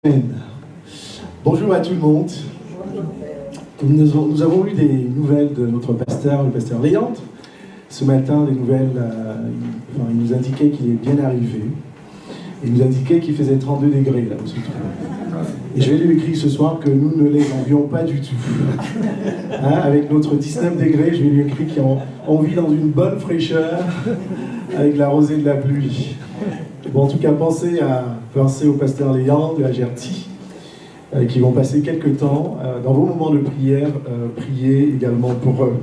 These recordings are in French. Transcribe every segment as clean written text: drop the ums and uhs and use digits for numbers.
Amen. Bonjour à tout le monde. Nous avons eu des nouvelles de notre pasteur, le pasteur Léandre. Ce matin, des nouvelles, il nous indiquait qu'il est bien arrivé. Il nous indiquait qu'il faisait 32 degrés là où se trouve. Et je vais lui écrire ce soir que nous ne les envions pas du tout. Avec notre 19 degrés, je vais lui écrire qu'on vit dans une bonne fraîcheur avec la rosée de la pluie. Bon, en tout cas, pensez au pasteur Léandre et à Gertie, qui vont passer quelques temps dans vos moments de prière, prier également pour eux.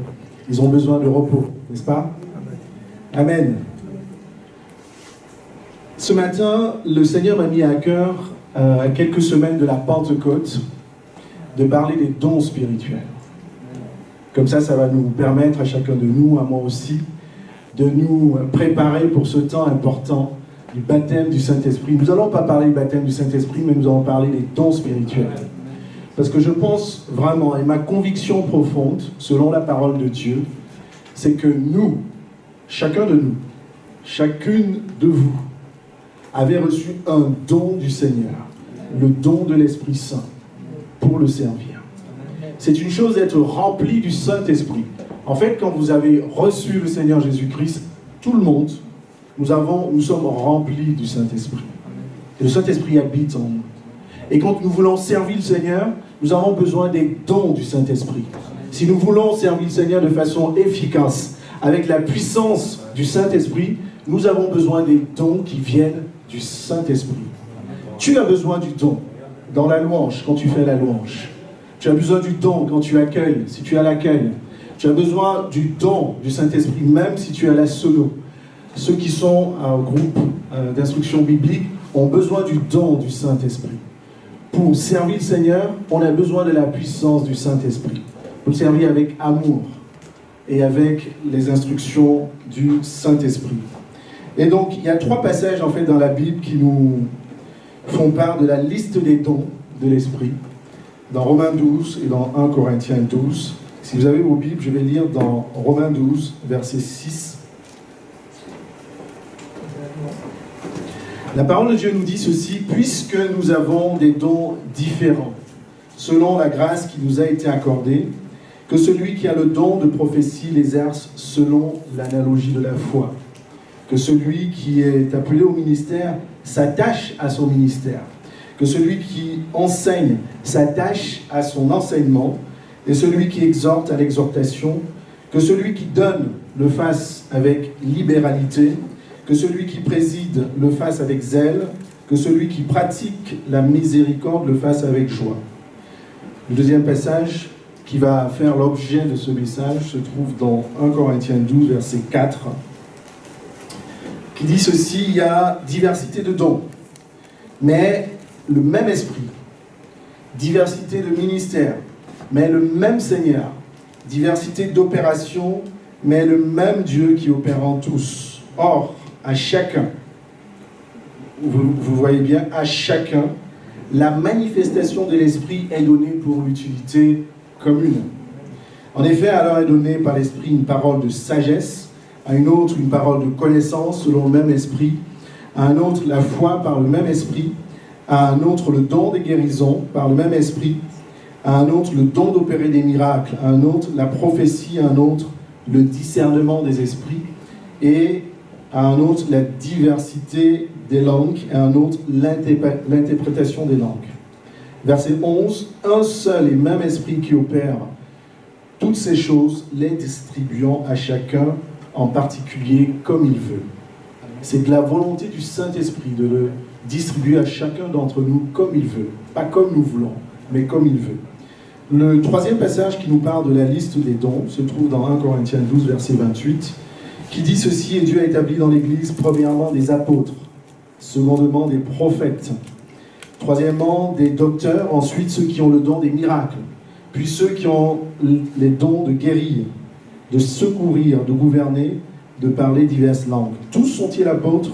Ils ont besoin de repos, n'est-ce pas? Amen. Ce matin, le Seigneur m'a mis à cœur, à quelques semaines de la Pentecôte, de parler des dons spirituels. Comme ça va nous permettre à chacun de nous, à moi aussi, de nous préparer pour ce temps important du baptême du Saint-Esprit. Nous n'allons pas parler du baptême du Saint-Esprit, mais nous allons parler des dons spirituels. Parce que je pense vraiment, et ma conviction profonde, selon la parole de Dieu, c'est que nous, chacun de nous, chacune de vous, avez reçu un don du Seigneur, le don de l'Esprit Saint, pour le servir. C'est une chose d'être rempli du Saint-Esprit. En fait, quand vous avez reçu le Seigneur Jésus-Christ, tout le monde, nous sommes remplis du Saint-Esprit. Et le Saint-Esprit habite en nous. Et quand nous voulons servir le Seigneur, nous avons besoin des dons du Saint-Esprit. Si nous voulons servir le Seigneur de façon efficace, avec la puissance du Saint-Esprit, nous avons besoin des dons qui viennent du Saint-Esprit. Tu as besoin du don dans la louange, quand tu fais la louange. Tu as besoin du don quand tu accueilles, si tu as l'accueil. Tu as besoin du don du Saint-Esprit, même si tu as la solo. Ceux qui sont au groupe d'instruction biblique ont besoin du don du Saint-Esprit. Pour servir le Seigneur, on a besoin de la puissance du Saint-Esprit. Pour le servir avec amour et avec les instructions du Saint-Esprit. Et donc, il y a 3 passages en fait dans la Bible qui nous font part de la liste des dons de l'Esprit. Dans Romains 12 et dans 1 Corinthiens 12. Si vous avez vos Bibles, je vais lire dans Romains 12, verset 6. La parole de Dieu nous dit ceci: puisque nous avons des dons différents, selon la grâce qui nous a été accordée, que celui qui a le don de prophétie l'exerce selon l'analogie de la foi, que celui qui est appelé au ministère s'attache à son ministère, que celui qui enseigne s'attache à son enseignement, et celui qui exhorte à l'exhortation, que celui qui donne le fasse avec libéralité, que celui qui préside le fasse avec zèle, que celui qui pratique la miséricorde le fasse avec joie. Le deuxième passage qui va faire l'objet de ce message se trouve dans 1 Corinthiens 12, verset 4, qui dit ceci: il y a diversité de dons, mais le même esprit, diversité de ministères, mais le même Seigneur, diversité d'opérations, mais le même Dieu qui opère en tous. Or, à chacun, vous voyez bien, à chacun, la manifestation de l'Esprit est donnée pour l'utilité commune. En effet, alors est donnée par l'Esprit une parole de sagesse, à une autre une parole de connaissance selon le même Esprit, à un autre la foi par le même Esprit, à un autre le don des guérisons par le même Esprit, à un autre le don d'opérer des miracles, à un autre la prophétie, à un autre le discernement des esprits, et à un autre la diversité des langues, et à un autre l'interprétation des langues. Verset 11, un seul et même esprit qui opère toutes ces choses, les distribuant à chacun en particulier comme il veut. C'est de la volonté du Saint-Esprit de le distribuer à chacun d'entre nous comme il veut. Pas comme nous voulons, mais comme il veut. Le troisième passage qui nous parle de la liste des dons se trouve dans 1 Corinthiens 12, verset 28, qui dit ceci: et Dieu a établi dans l'Église premièrement des apôtres, secondement des prophètes, troisièmement des docteurs, ensuite ceux qui ont le don des miracles, puis ceux qui ont les dons de guérir, de secourir, de gouverner, de parler diverses langues. Tous sont-ils apôtres?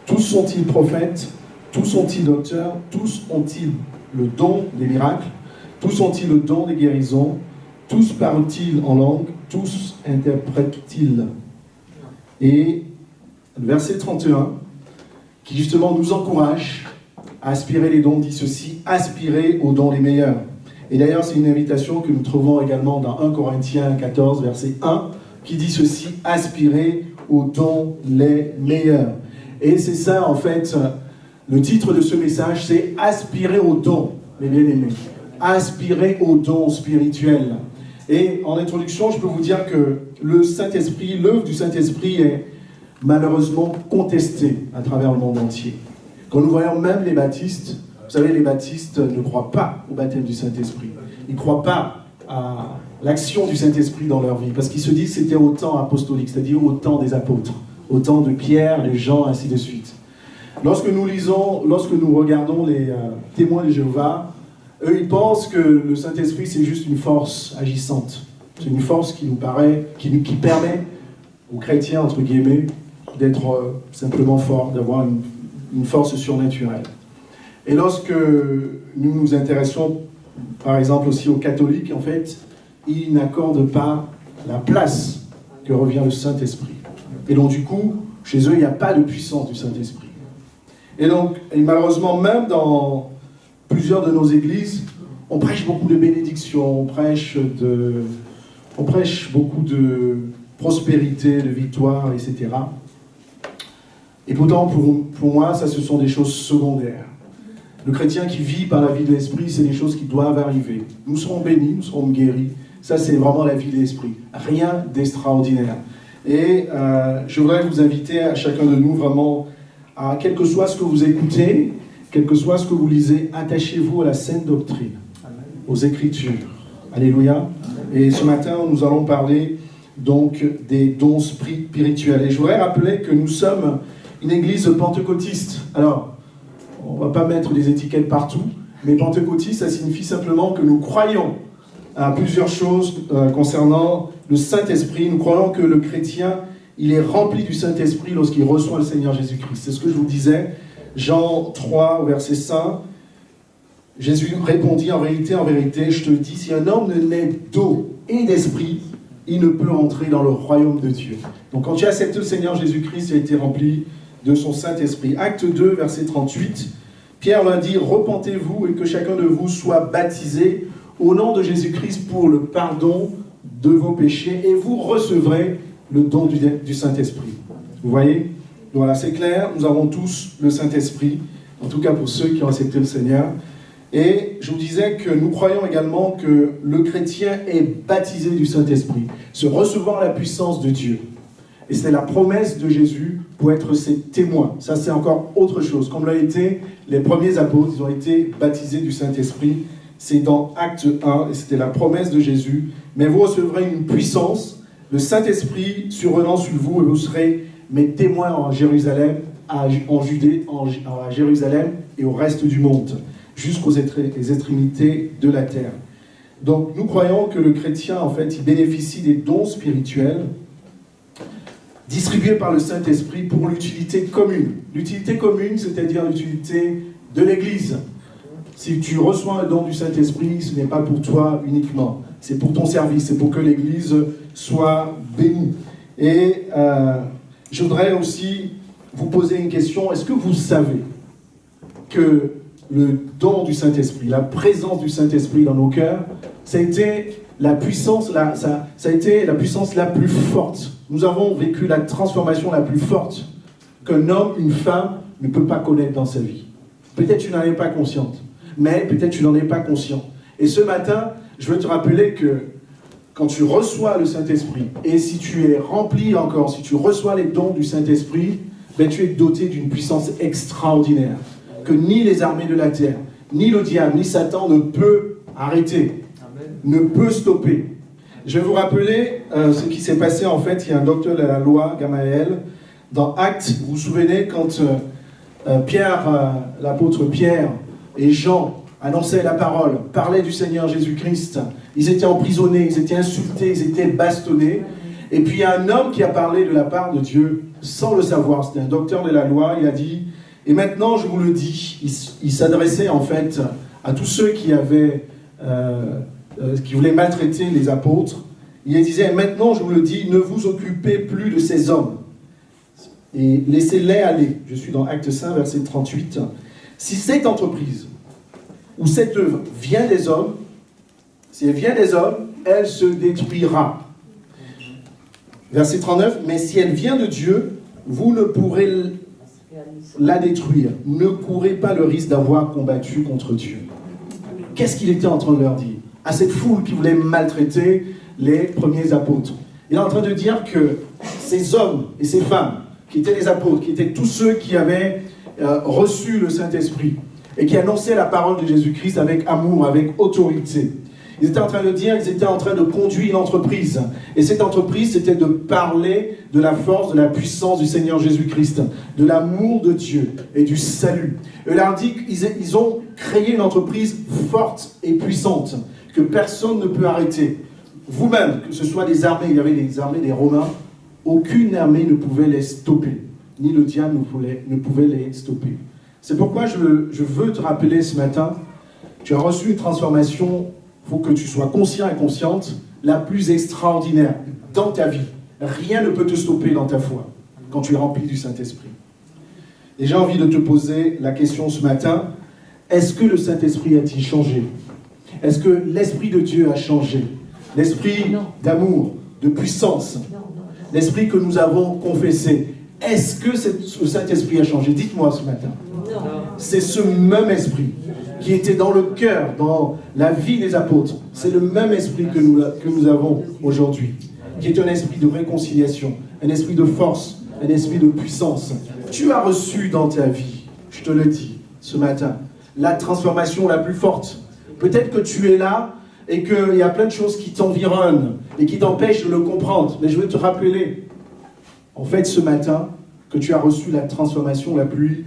Tous sont-ils prophètes? Tous sont-ils docteurs? Tous ont-ils le don des miracles? Tous ont-ils le don des guérisons? Tous parlent-ils en langue? Tous interprètent-ils? Et le verset 31, qui justement nous encourage Aspirer les dons dit ceci, aspirer aux dons les meilleurs. Et d'ailleurs, c'est une invitation que nous trouvons également dans 1 Corinthiens 14, verset 1, qui dit ceci, aspirer aux dons les meilleurs. Et c'est ça, en fait, le titre de ce message, c'est aspirer aux dons, mes bien-aimés. Aspirer aux dons spirituels. Et en introduction, je peux vous dire que le Saint-Esprit, l'œuvre du Saint-Esprit est malheureusement contestée à travers le monde entier. Quand nous voyons même les baptistes, vous savez, les baptistes ne croient pas au baptême du Saint-Esprit. Ils ne croient pas à l'action du Saint-Esprit dans leur vie, parce qu'ils se disent que c'était au temps apostolique, c'est-à-dire au temps des apôtres, au temps de Pierre, les Jean, ainsi de suite. Lorsque nous regardons les témoins de Jéhovah, eux, ils pensent que le Saint-Esprit, c'est juste une force agissante. C'est une force qui nous paraît, qui permet aux chrétiens, entre guillemets, d'être simplement forts, d'avoir une force surnaturelle. Et lorsque nous nous intéressons, par exemple, aussi aux catholiques, en fait, ils n'accordent pas la place que revient le Saint-Esprit. Et donc, du coup, chez eux, il n'y a pas de puissance du Saint-Esprit. Et donc, malheureusement, même dans plusieurs de nos églises, on prêche beaucoup de bénédictions, on prêche beaucoup de prospérité, de victoire, etc. Et pourtant, pour moi, ça, ce sont des choses secondaires. Le chrétien qui vit par la vie de l'esprit, c'est des choses qui doivent arriver. Nous serons bénis, nous serons guéris. Ça, c'est vraiment la vie de l'esprit. Rien d'extraordinaire. Et je voudrais vous inviter à chacun de nous vraiment, à quel que soit ce que vous écoutez, quel que soit ce que vous lisez, attachez-vous à la saine doctrine, aux Écritures. Alléluia. Et ce matin, nous allons parler donc des dons spirituels. Et je voudrais rappeler que nous sommes une église pentecôtiste. Alors, on ne va pas mettre des étiquettes partout, mais pentecôtiste, ça signifie simplement que nous croyons à plusieurs choses concernant le Saint-Esprit. Nous croyons que le chrétien, il est rempli du Saint-Esprit lorsqu'il reçoit le Seigneur Jésus-Christ. C'est ce que je vous disais, Jean 3, verset 5. Jésus répondit, en vérité, je te le dis, si un homme ne naît d'eau et d'esprit, il ne peut entrer dans le royaume de Dieu. Donc quand tu acceptes le Seigneur Jésus-Christ, tu as été rempli de son Saint-Esprit. Acte 2, verset 38, Pierre leur dit, repentez-vous et que chacun de vous soit baptisé au nom de Jésus-Christ pour le pardon de vos péchés et vous recevrez le don du Saint-Esprit. Vous voyez? Voilà, c'est clair, nous avons tous le Saint-Esprit, en tout cas pour ceux qui ont accepté le Seigneur. Et je vous disais que nous croyons également que le chrétien est baptisé du Saint-Esprit, se recevoir la puissance de Dieu. Et c'est la promesse de Jésus pour être ses témoins. Ça, c'est encore autre chose. Comme l'ont été les premiers apôtres, ils ont été baptisés du Saint-Esprit. C'est dans Acte 1, et c'était la promesse de Jésus. Mais vous recevrez une puissance, le Saint-Esprit survenant sur vous, et vous serez mes témoins en Jérusalem, en Judée, à Jérusalem et au reste du monde, jusqu'aux extrémités de la terre. Donc, nous croyons que le chrétien, en fait, il bénéficie des dons spirituels distribués par le Saint-Esprit pour l'utilité commune. L'utilité commune, c'est-à-dire l'utilité de l'Église. Si tu reçois un don du Saint-Esprit, ce n'est pas pour toi uniquement. C'est pour ton service, c'est pour que l'Église soit bénie. Et je voudrais aussi vous poser une question. Est-ce que vous savez que le don du Saint-Esprit, la présence du Saint-Esprit dans nos cœurs, ça a été la puissance la plus forte. Nous avons vécu la transformation la plus forte qu'un homme, une femme ne peut pas connaître dans sa vie. Peut-être tu n'en es pas consciente, mais peut-être tu n'en es pas conscient. Et ce matin, je veux te rappeler que quand tu reçois le Saint-Esprit, et si tu es rempli encore, si tu reçois les dons du Saint-Esprit, ben tu es doté d'une puissance extraordinaire, que ni les armées de la terre, ni le diable, ni Satan ne peut arrêter, ne peut stopper. Je vais vous rappeler ce qui s'est passé en fait. Il y a un docteur de la loi, Gamaël, dans Actes, vous vous souvenez, quand l'apôtre Pierre et Jean annonçaient la parole, parlaient du Seigneur Jésus-Christ, ils étaient emprisonnés, ils étaient insultés, ils étaient bastonnés. Et puis il y a un homme qui a parlé de la part de Dieu, sans le savoir, c'était un docteur de la loi, il a dit, et maintenant je vous le dis, il s'adressait en fait à tous ceux qui voulaient maltraiter les apôtres. Il disait, maintenant je vous le dis, ne vous occupez plus de ces hommes, et laissez-les aller. Je suis dans Acte 5, verset 38. Si cette entreprise ou cette œuvre vient des hommes, si elle vient des hommes, elle se détruira. Verset 39, mais si elle vient de Dieu, vous ne pourrez la détruire. Ne courez pas le risque d'avoir combattu contre Dieu. Qu'est-ce qu'il était en train de leur dire à cette foule qui voulait maltraiter les premiers apôtres? Il est en train de dire que ces hommes et ces femmes qui étaient les apôtres, qui étaient tous ceux qui avaient reçu le Saint-Esprit et qui annonçaient la parole de Jésus-Christ avec amour, avec autorité. Ils étaient en train de dire, ils étaient en train de conduire une entreprise. Et cette entreprise, c'était de parler de la force, de la puissance du Seigneur Jésus-Christ, de l'amour de Dieu et du salut. Et leur dit qu'ils ont créé une entreprise forte et puissante, que personne ne peut arrêter. Vous-même, que ce soit des armées, il y avait les armées des Romains, aucune armée ne pouvait les stopper. Ni le diable ne pouvait les stopper. C'est pourquoi je veux te rappeler ce matin, tu as reçu une transformation. Il faut que tu sois conscient et consciente, la plus extraordinaire dans ta vie. Rien ne peut te stopper dans ta foi quand tu es rempli du Saint-Esprit. Et j'ai envie de te poser la question ce matin, est-ce que le Saint-Esprit a-t-il changé? Est-ce que l'Esprit de Dieu a changé? L'Esprit d'amour, de puissance, l'Esprit que nous avons confessé, est-ce que ce Saint-Esprit a changé? Dites-moi ce matin. C'est ce même Esprit qui était dans le cœur, dans la vie des apôtres. C'est le même esprit que nous avons aujourd'hui, qui est un esprit de réconciliation, un esprit de force, un esprit de puissance. Tu as reçu dans ta vie, je te le dis ce matin, la transformation la plus forte. Peut-être que tu es là et qu'il y a plein de choses qui t'environnent et qui t'empêchent de le comprendre. Mais je veux te rappeler, en fait, ce matin, que tu as reçu la transformation la plus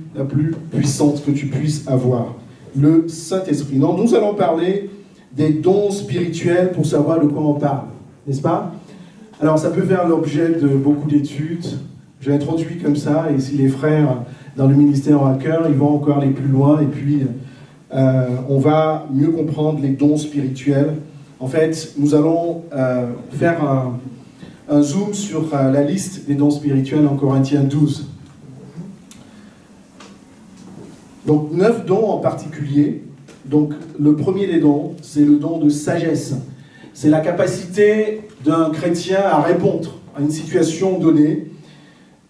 puissante que tu puisses avoir. Le Saint-Esprit. Donc, nous allons parler des dons spirituels pour savoir de quoi on parle, n'est-ce pas? Alors, ça peut faire l'objet de beaucoup d'études. J'ai introduit comme ça, et si les frères dans le ministère ont à cœur, ils vont encore aller plus loin, et puis on va mieux comprendre les dons spirituels. En fait, nous allons faire un zoom sur la liste des dons spirituels en Corinthiens 12. Donc 9 dons en particulier. Donc le premier des dons, c'est le don de sagesse. C'est la capacité d'un chrétien à répondre à une situation donnée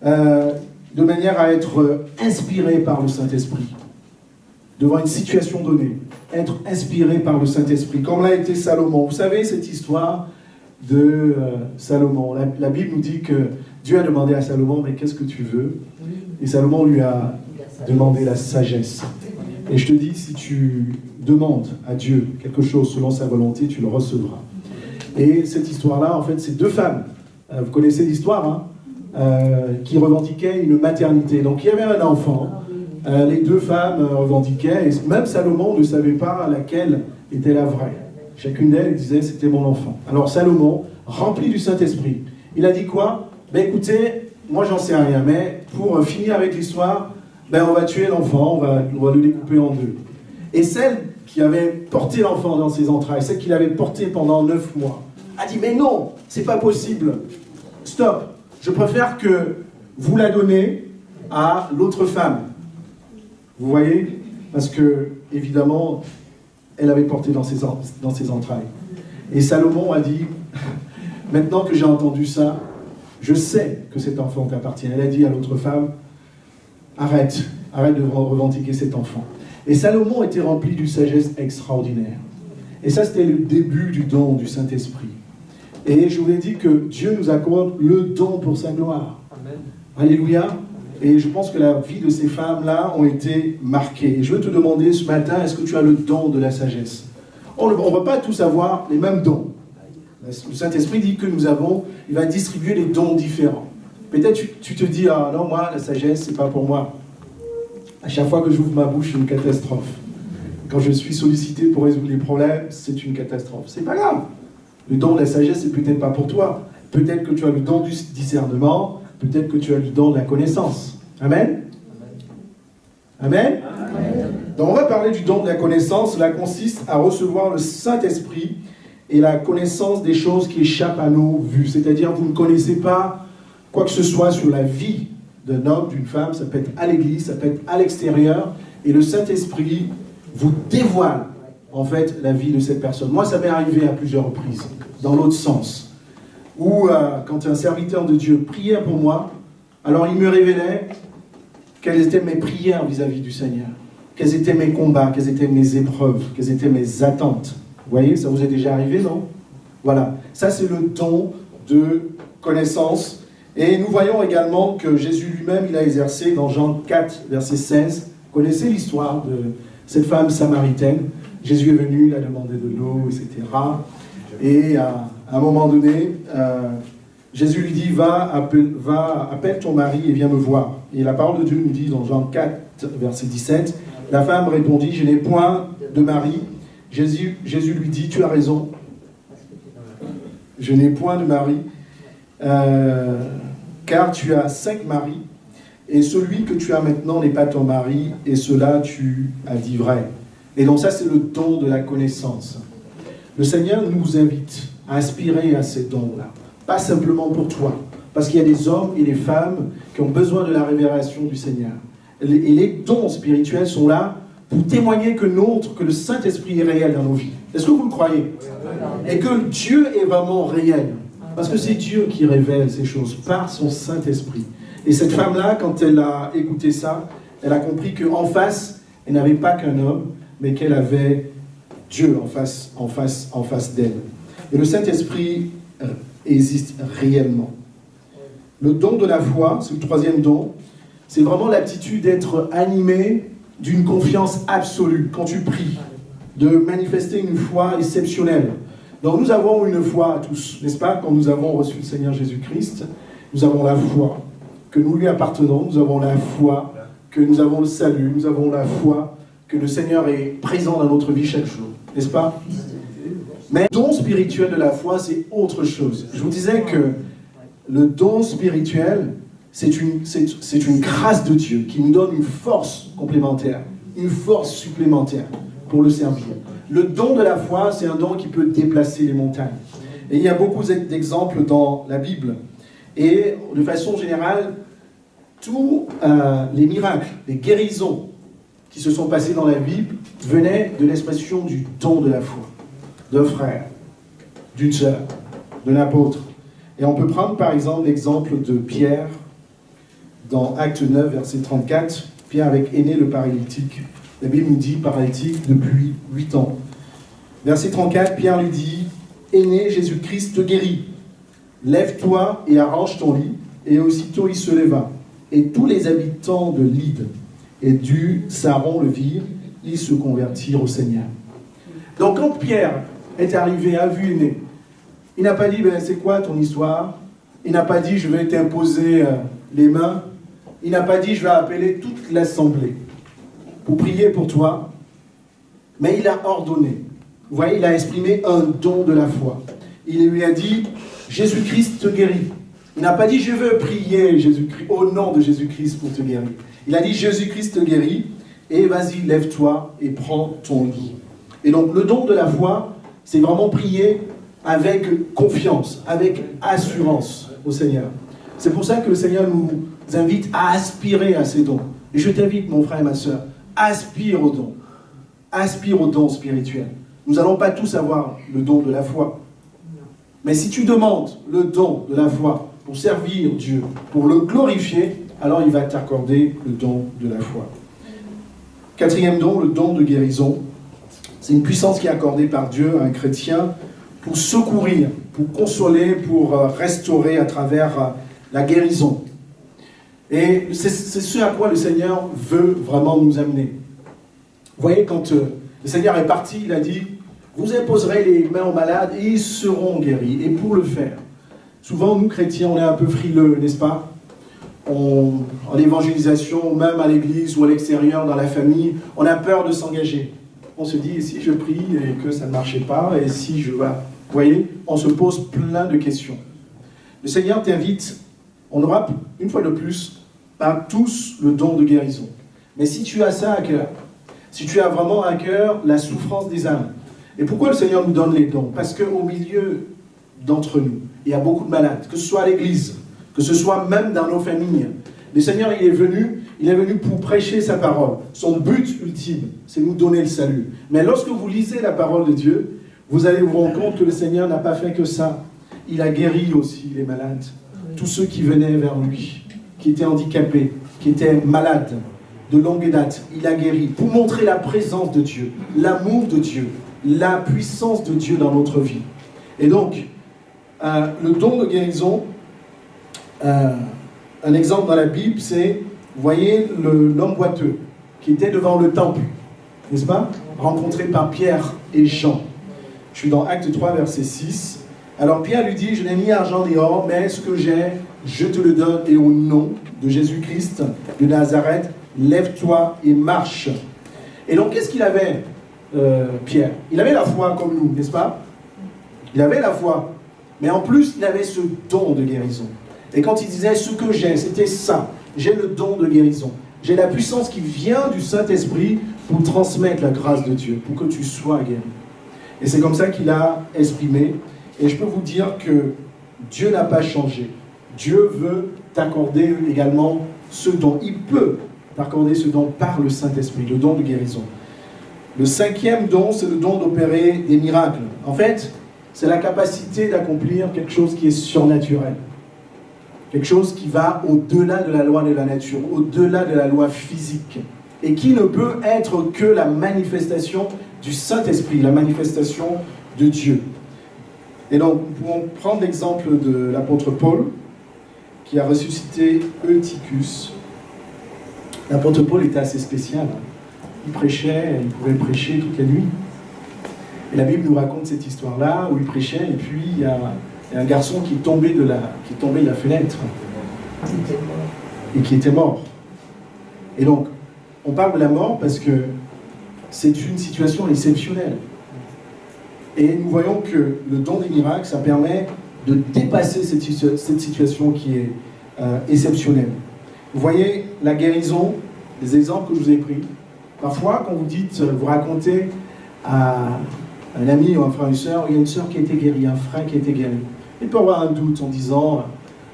de manière à être inspiré par le Saint-Esprit. Devant une situation donnée, être inspiré par le Saint-Esprit, comme l'a été Salomon. Vous savez cette histoire de Salomon. La Bible nous dit que Dieu a demandé à Salomon, mais qu'est-ce que tu veux? Et Salomon lui a demandé la sagesse. Et je te dis, si tu demandes à Dieu quelque chose selon sa volonté, tu le recevras. Et cette histoire-là, en fait, c'est deux femmes. Vous connaissez l'histoire, qui revendiquaient une maternité. Donc il y avait un enfant. Les deux femmes revendiquaient, et même Salomon ne savait pas laquelle était la vraie. Chacune d'elles disait, c'était mon enfant. Alors Salomon, rempli du Saint-Esprit, il a dit quoi? Ben écoutez, moi j'en sais rien, mais pour finir avec l'histoire, ben on va tuer l'enfant, on va le découper en deux. Et celle qui avait porté l'enfant dans ses entrailles, celle qui l'avait porté pendant 9 mois, a dit, mais non, c'est pas possible. Stop, je préfère que vous la donnez à l'autre femme. Vous voyez? Parce que, évidemment, elle avait porté dans ses entrailles. Et Salomon a dit, maintenant que j'ai entendu ça, je sais que cet enfant t'appartient. Elle a dit à l'autre femme, arrête de revendiquer cet enfant. Et Salomon était rempli d'une sagesse extraordinaire. Et ça, c'était le début du don du Saint-Esprit. Et je vous ai dit que Dieu nous accorde le don pour sa gloire. Amen. Alléluia. Et je pense que la vie de ces femmes-là ont été marquées. Et je veux te demander ce matin, est-ce que tu as le don de la sagesse? On ne va pas tous avoir les mêmes dons. Le Saint-Esprit dit que il va distribuer des dons différents. Peut-être tu te dis, ah non, moi, la sagesse, c'est pas pour moi. À chaque fois que j'ouvre ma bouche, c'est une catastrophe. Quand je suis sollicité pour résoudre les problèmes, c'est une catastrophe. C'est pas grave. Le don de la sagesse, c'est peut-être pas pour toi. Peut-être que tu as le don du discernement, peut-être que tu as le don de la connaissance. Amen? Amen? Amen. Donc on va parler du don de la connaissance. Cela consiste à recevoir le Saint-Esprit et la connaissance des choses qui échappent à nos vues. C'est-à-dire, vous ne connaissez pas quoi que ce soit sur la vie d'un homme, d'une femme, ça peut être à l'église, ça peut être à l'extérieur, et le Saint-Esprit vous dévoile en fait la vie de cette personne. Moi, ça m'est arrivé à plusieurs reprises, dans l'autre sens, où quand un serviteur de Dieu priait pour moi, alors il me révélait quelles étaient mes prières vis-à-vis du Seigneur, quels étaient mes combats, quelles étaient mes épreuves, quelles étaient mes attentes. Vous voyez, ça vous est déjà arrivé, non? Voilà, ça c'est le don de connaissance. Et nous voyons également que Jésus lui-même, il a exercé dans Jean 4, verset 16. Vous connaissez l'histoire de cette femme samaritaine. Jésus est venu, il a demandé de l'eau, etc. Et à un moment donné, Jésus lui dit, appelle ton mari et viens me voir. Et la parole de Dieu nous dit dans Jean 4, verset 17, la femme répondit, je n'ai point de mari. Jésus lui dit, tu as raison, je n'ai point de mari, car tu as 5 maris, et celui que tu as maintenant n'est pas ton mari, et cela tu as dit vrai. Et donc ça, c'est le don de la connaissance. Le Seigneur nous invite à aspirer à ces dons-là, pas simplement pour toi, parce qu'il y a des hommes et des femmes qui ont besoin de la révélation du Seigneur. Et les dons spirituels sont là pour témoigner que le Saint-Esprit est réel dans nos vies. Est-ce que vous le croyez? Et que Dieu est vraiment réel. Parce que c'est Dieu qui révèle ces choses par son Saint-Esprit. Et cette femme-là, quand elle a écouté ça, elle a compris qu'en face, elle n'avait pas qu'un homme, mais qu'elle avait Dieu en face d'elle. Et le Saint-Esprit existe réellement. Le don de la foi, c'est le 3e don, c'est vraiment l'aptitude d'être animé d'une confiance absolue quand tu pries, de manifester une foi exceptionnelle. Donc nous avons une foi tous, n'est-ce pas? Quand nous avons reçu le Seigneur Jésus-Christ, nous avons la foi que nous lui appartenons, nous avons la foi que nous avons le salut, nous avons la foi que le Seigneur est présent dans notre vie chaque jour, n'est-ce pas? Mais le don spirituel de la foi, c'est autre chose. Je vous disais que le don spirituel, c'est une grâce de Dieu qui nous donne une force complémentaire, une force supplémentaire pour le servir. Le don de la foi, c'est un don qui peut déplacer les montagnes. Et il y a beaucoup d'exemples dans la Bible. Et de façon générale, tous les miracles, les guérisons qui se sont passés dans la Bible venaient de l'expression du don de la foi, d'un frère, d'une sœur, d'un apôtre. Et on peut prendre par exemple l'exemple de Pierre dans Acte 9, verset 34. Pierre avec Énée le paralytique. La Bible nous dit paralytique depuis 8 ans. Verset 34, Pierre lui dit, Énée, Jésus-Christ te guérit. Lève-toi et arrange ton lit. Et aussitôt il se leva. Et tous les habitants de Lyde et du Saron le virent, ils se convertirent au Seigneur. Donc quand Pierre est arrivé, a vu Énée, il n'a pas dit, c'est quoi ton histoire? Il n'a pas dit, je vais t'imposer les mains. Il n'a pas dit, je vais appeler toute l'assemblée pour prier pour toi. Mais il a ordonné. Vous voyez, il a exprimé un don de la foi. Il lui a dit, Jésus-Christ te guérit. Il n'a pas dit, je veux prier Jésus-Christ, au nom de Jésus-Christ pour te guérir. Il a dit, Jésus-Christ te guérit, et vas-y, lève-toi et prends ton lit. Et donc, le don de la foi, c'est vraiment prier avec confiance, avec assurance au Seigneur. C'est pour ça que le Seigneur nous invite à aspirer à ces dons. Et je t'invite, mon frère et ma soeur, aspire aux dons. Aspire aux dons spirituels. Nous n'allons pas tous avoir le don de la foi. Mais si tu demandes le don de la foi pour servir Dieu, pour le glorifier, alors il va t'accorder le don de la foi. 4e don, le don de guérison. C'est une puissance qui est accordée par Dieu à un chrétien pour secourir, pour consoler, pour restaurer à travers la guérison. Et c'est ce à quoi le Seigneur veut vraiment nous amener. Vous voyez, quand le Seigneur est parti, il a dit, vous imposerez les mains aux malades et ils seront guéris. Et pour le faire, souvent nous chrétiens, on est un peu frileux, n'est-ce pas? En évangélisation, même à l'église ou à l'extérieur, dans la famille, on a peur de s'engager. On se dit, et si je prie et que ça ne marchait pas, et si je... Voilà. Vous voyez, on se pose plein de questions. Le Seigneur t'invite, on aura une fois de plus, pas tous le don de guérison. Mais si tu as ça à cœur, si tu as vraiment à cœur la souffrance des âmes, et pourquoi le Seigneur nous donne les dons? Parce qu'au milieu d'entre nous, il y a beaucoup de malades, que ce soit à l'église, que ce soit même dans nos familles. Le Seigneur, il est venu pour prêcher sa parole. Son but ultime, c'est nous donner le salut. Mais lorsque vous lisez la parole de Dieu, vous allez vous rendre compte que le Seigneur n'a pas fait que ça. Il a guéri aussi les malades. Tous ceux qui venaient vers lui, qui étaient handicapés, qui étaient malades de longue date, il a guéri pour montrer la présence de Dieu, l'amour de Dieu, la puissance de Dieu dans notre vie. Et donc, le don de guérison, un exemple dans la Bible, c'est, vous voyez, l'homme boiteux qui était devant le temple, n'est-ce pas? Rencontré par Pierre et Jean. Je suis dans Acte 3, verset 6. Alors Pierre lui dit, je n'ai ni argent ni or, mais ce que j'ai, je te le donne, et au nom de Jésus-Christ de Nazareth, lève-toi et marche. Et donc, qu'est-ce qu'il avait, Pierre? Il avait la foi comme nous, n'est-ce pas? Il avait la foi. Mais en plus, il avait ce don de guérison. Et quand il disait, ce que j'ai, c'était ça. J'ai le don de guérison. J'ai la puissance qui vient du Saint-Esprit pour transmettre la grâce de Dieu, pour que tu sois guéri. Et c'est comme ça qu'il a exprimé. Et je peux vous dire que Dieu n'a pas changé. Dieu veut t'accorder également ce don. Il peut t'accorder ce don par le Saint-Esprit, le don de guérison. Le 5e don, c'est le don d'opérer des miracles. En fait, c'est la capacité d'accomplir quelque chose qui est surnaturel. Quelque chose qui va au-delà de la loi de la nature, au-delà de la loi physique. Et qui ne peut être que la manifestation du Saint-Esprit, la manifestation de Dieu. Et donc, nous pouvons prendre l'exemple de l'apôtre Paul, qui a ressuscité Eutychus. L'apôtre Paul était assez spécial. Il prêchait, il pouvait prêcher toute la nuit. Et la Bible nous raconte cette histoire-là, où il prêchait, et puis il y a un garçon qui est tombé de la fenêtre, et qui était mort. Et donc, on parle de la mort parce que c'est une situation exceptionnelle. Et nous voyons que le don des miracles, ça permet de dépasser cette situation qui est exceptionnelle. Vous voyez, la guérison, les exemples que je vous ai pris, parfois quand vous racontez à un ami ou un frère ou une sœur, il y a une sœur qui a été guérie, un frère qui a été guéri. Il peut avoir un doute en disant,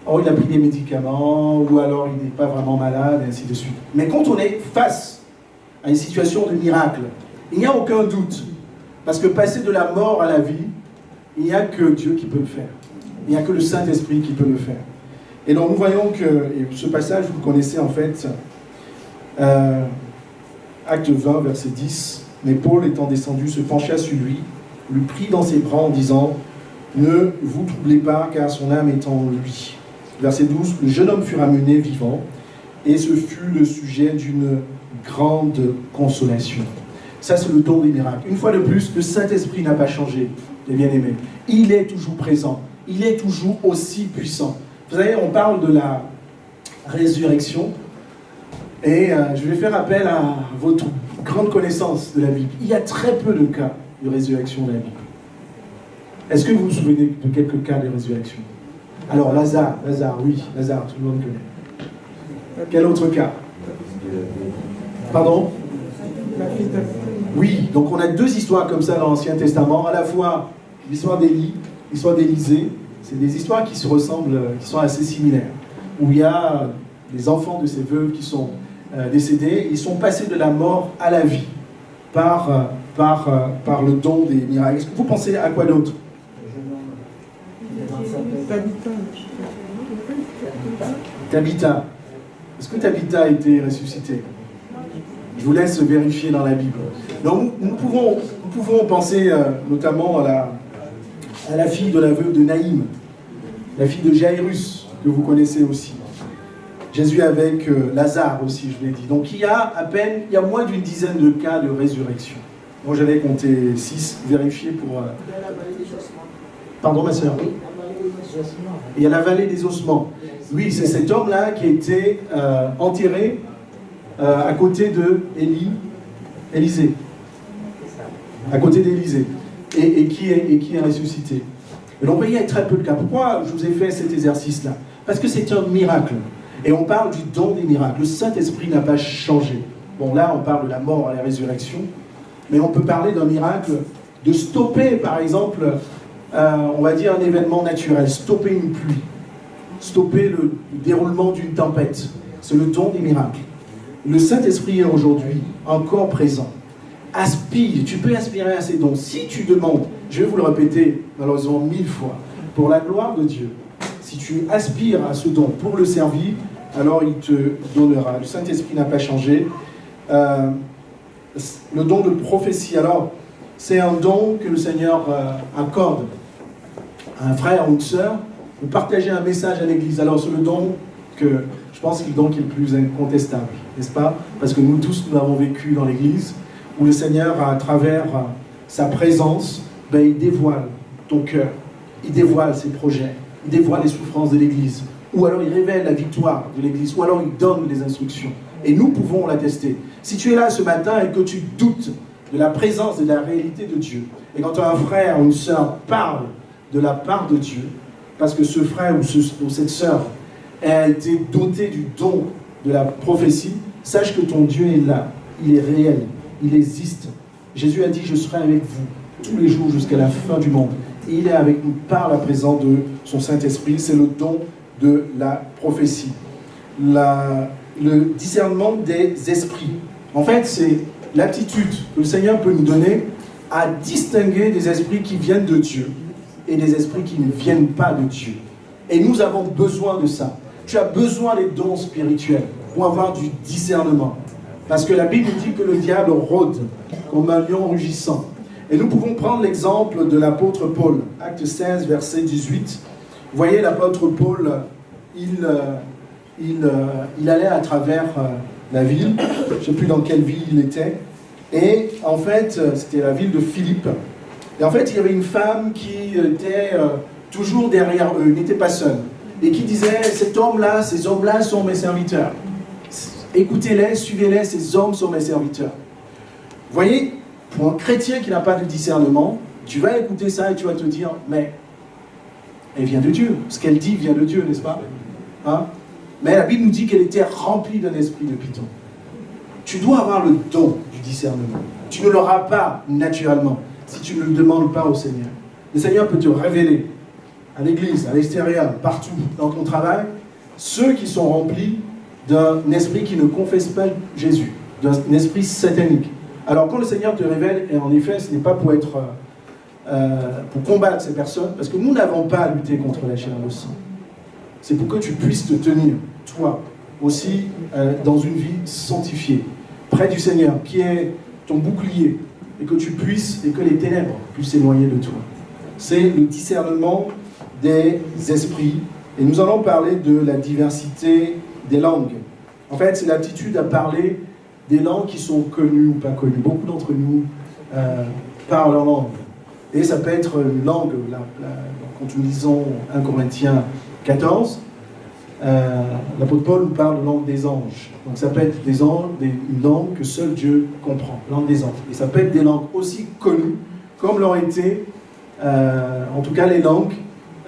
oh il a pris des médicaments, ou alors il n'est pas vraiment malade, et ainsi de suite. Mais quand on est face à une situation de miracle, il n'y a aucun doute. Parce que passer de la mort à la vie, il n'y a que Dieu qui peut le faire. Il n'y a que le Saint-Esprit qui peut le faire. Et donc nous voyons que, et ce passage, vous le connaissez en fait, Acte 20, verset 10, mais Paul étant descendu se pencha sur lui, le prit dans ses bras en disant, ne vous troublez pas, car son âme est en lui. Verset 12, le jeune homme fut ramené vivant, et ce fut le sujet d'une grande consolation. Ça, c'est le don des miracles. Une fois de plus, le Saint-Esprit n'a pas changé, les bien-aimés. Il est toujours présent. Il est toujours aussi puissant. Vous savez, on parle de la résurrection, et je vais faire appel à votre grande connaissance de la Bible. Il y a très peu de cas de résurrection dans la Bible. Est-ce que vous vous souvenez de quelques cas de résurrection? Alors, Lazare, oui, Lazare, tout le monde connaît. Quel autre cas? Pardon? Oui, donc on a deux histoires comme ça dans l'Ancien Testament, à la fois l'histoire d'Élie, l'histoire d'Élisée, c'est des histoires qui se ressemblent, qui sont assez similaires, où il y a les enfants de ces veuves qui sont décédés, ils sont passés de la mort à la vie par le don des miracles. Est-ce que vous pensez à quoi d'autre? Tabitha. Est-ce que Tabitha a été ressuscitée? Je vous laisse vérifier dans la Bible. Donc nous pouvons penser notamment à la fille de la veuve de Naïm, la fille de Jairus, que vous connaissez aussi. Jésus avec Lazare aussi, je l'ai dit. Donc il y a moins d'une dizaine de cas de résurrection. Moi j'avais compté 6, vérifier pour... Pardon ma sœur? Il y a la vallée des ossements. Oui, c'est cet homme-là qui a été enterré à côté de Élisée. À côté d'Élisée. Et qui est ressuscité. Et donc, il y a très peu de cas. Pourquoi je vous ai fait cet exercice-là? Parce que c'est un miracle. Et on parle du don des miracles. Le Saint-Esprit n'a pas changé. Bon, là, on parle de la mort à la résurrection. Mais on peut parler d'un miracle de stopper, par exemple, on va dire un événement naturel. Stopper une pluie. Stopper le déroulement d'une tempête. c'est le don des miracles. Le Saint-Esprit est aujourd'hui encore présent. Aspire, tu peux aspirer à ces dons. Si tu demandes, je vais vous le répéter malheureusement 1000 fois, pour la gloire de Dieu, si tu aspires à ce don pour le servir, alors il te donnera. Le Saint-Esprit n'a pas changé. Le don de prophétie, alors, c'est un don que le Seigneur accorde à un frère ou une sœur de partager un message à l'Église. Alors, c'est le don que, je pense que le don qui est le plus incontestable, n'est-ce pas? Parce que nous tous, nous l'avons vécu dans l'Église, où le Seigneur, à travers sa présence, il dévoile ton cœur, il dévoile ses projets, il dévoile les souffrances de l'Église, ou alors il révèle la victoire de l'Église, ou alors il donne les instructions. Et nous pouvons l'attester. Si tu es là ce matin et que tu doutes de la présence et de la réalité de Dieu, et quand un frère ou une sœur parle de la part de Dieu, parce que ce frère ou cette sœur a été doté du don de la prophétie, sache que ton Dieu est là, il est réel, il existe. Jésus a dit, je serai avec vous tous les jours jusqu'à la fin du monde. Et il est avec nous par la présence de son Saint-Esprit. C'est le don de la prophétie. Le discernement des esprits. En fait, c'est l'aptitude que le Seigneur peut nous donner à distinguer des esprits qui viennent de Dieu et des esprits qui ne viennent pas de Dieu. Et nous avons besoin de ça. Tu as besoin des dons spirituels pour avoir du discernement. Parce que la Bible dit que le diable rôde comme un lion rugissant. Et nous pouvons prendre l'exemple de l'apôtre Paul, acte 16, verset 18. Vous voyez, l'apôtre Paul, il allait à travers la ville, je ne sais plus dans quelle ville il était, et en fait, c'était la ville de Philippe. Et en fait, il y avait une femme qui était toujours derrière eux, n'était pas seule, et qui disait, cet homme-là, ces hommes-là sont mes serviteurs. Écoutez-les, suivez-les, ces hommes sont mes serviteurs. Vous voyez, pour un chrétien qui n'a pas de discernement, tu vas écouter ça et tu vas te dire, mais elle vient de Dieu. Ce qu'elle dit vient de Dieu, n'est-ce pas? Hein? Mais la Bible nous dit qu'elle était remplie d'un esprit de Python. Tu dois avoir le don du discernement. Tu ne l'auras pas naturellement si tu ne le demandes pas au Seigneur. Le Seigneur peut te révéler à l'église, à l'extérieur, partout, dans ton travail, ceux qui sont remplis d'un esprit qui ne confesse pas Jésus, d'un esprit satanique. Alors quand le Seigneur te révèle, et en effet ce n'est pas pour être pour combattre ces personnes, parce que nous n'avons pas à lutter contre la chair et le sang. C'est pour que tu puisses te tenir, toi, aussi, dans une vie sanctifiée, près du Seigneur, qui est ton bouclier, et que tu puisses, et que les ténèbres puissent s'éloigner de toi. C'est le discernement des esprits, et nous allons parler de la diversité des langues. En fait, c'est l'aptitude à parler des langues qui sont connues ou pas connues. Beaucoup d'entre nous parlent en langue. Et ça peut être une langue, quand nous lisons 1 Corinthiens 14, l'apôtre Paul nous parle de langue des anges. Donc ça peut être une langue que seul Dieu comprend, langue des anges. Et ça peut être des langues aussi connues, comme l'ont été, en tout cas les langues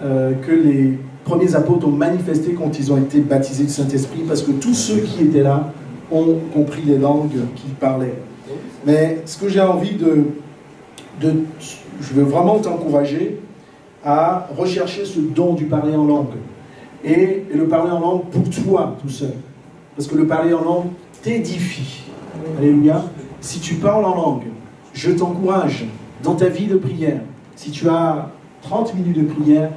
que les premiers apôtres ont manifestées quand ils ont été baptisés du Saint-Esprit, parce que tous ceux qui étaient là ont compris les langues qu'ils parlaient. Mais ce que j'ai envie je veux vraiment t'encourager à rechercher ce don du parler en langue. Et le parler en langue pour toi tout seul. Parce que le parler en langue t'édifie. Alléluia. Si tu parles en langue, je t'encourage dans ta vie de prière. Si tu as 30 minutes de prière,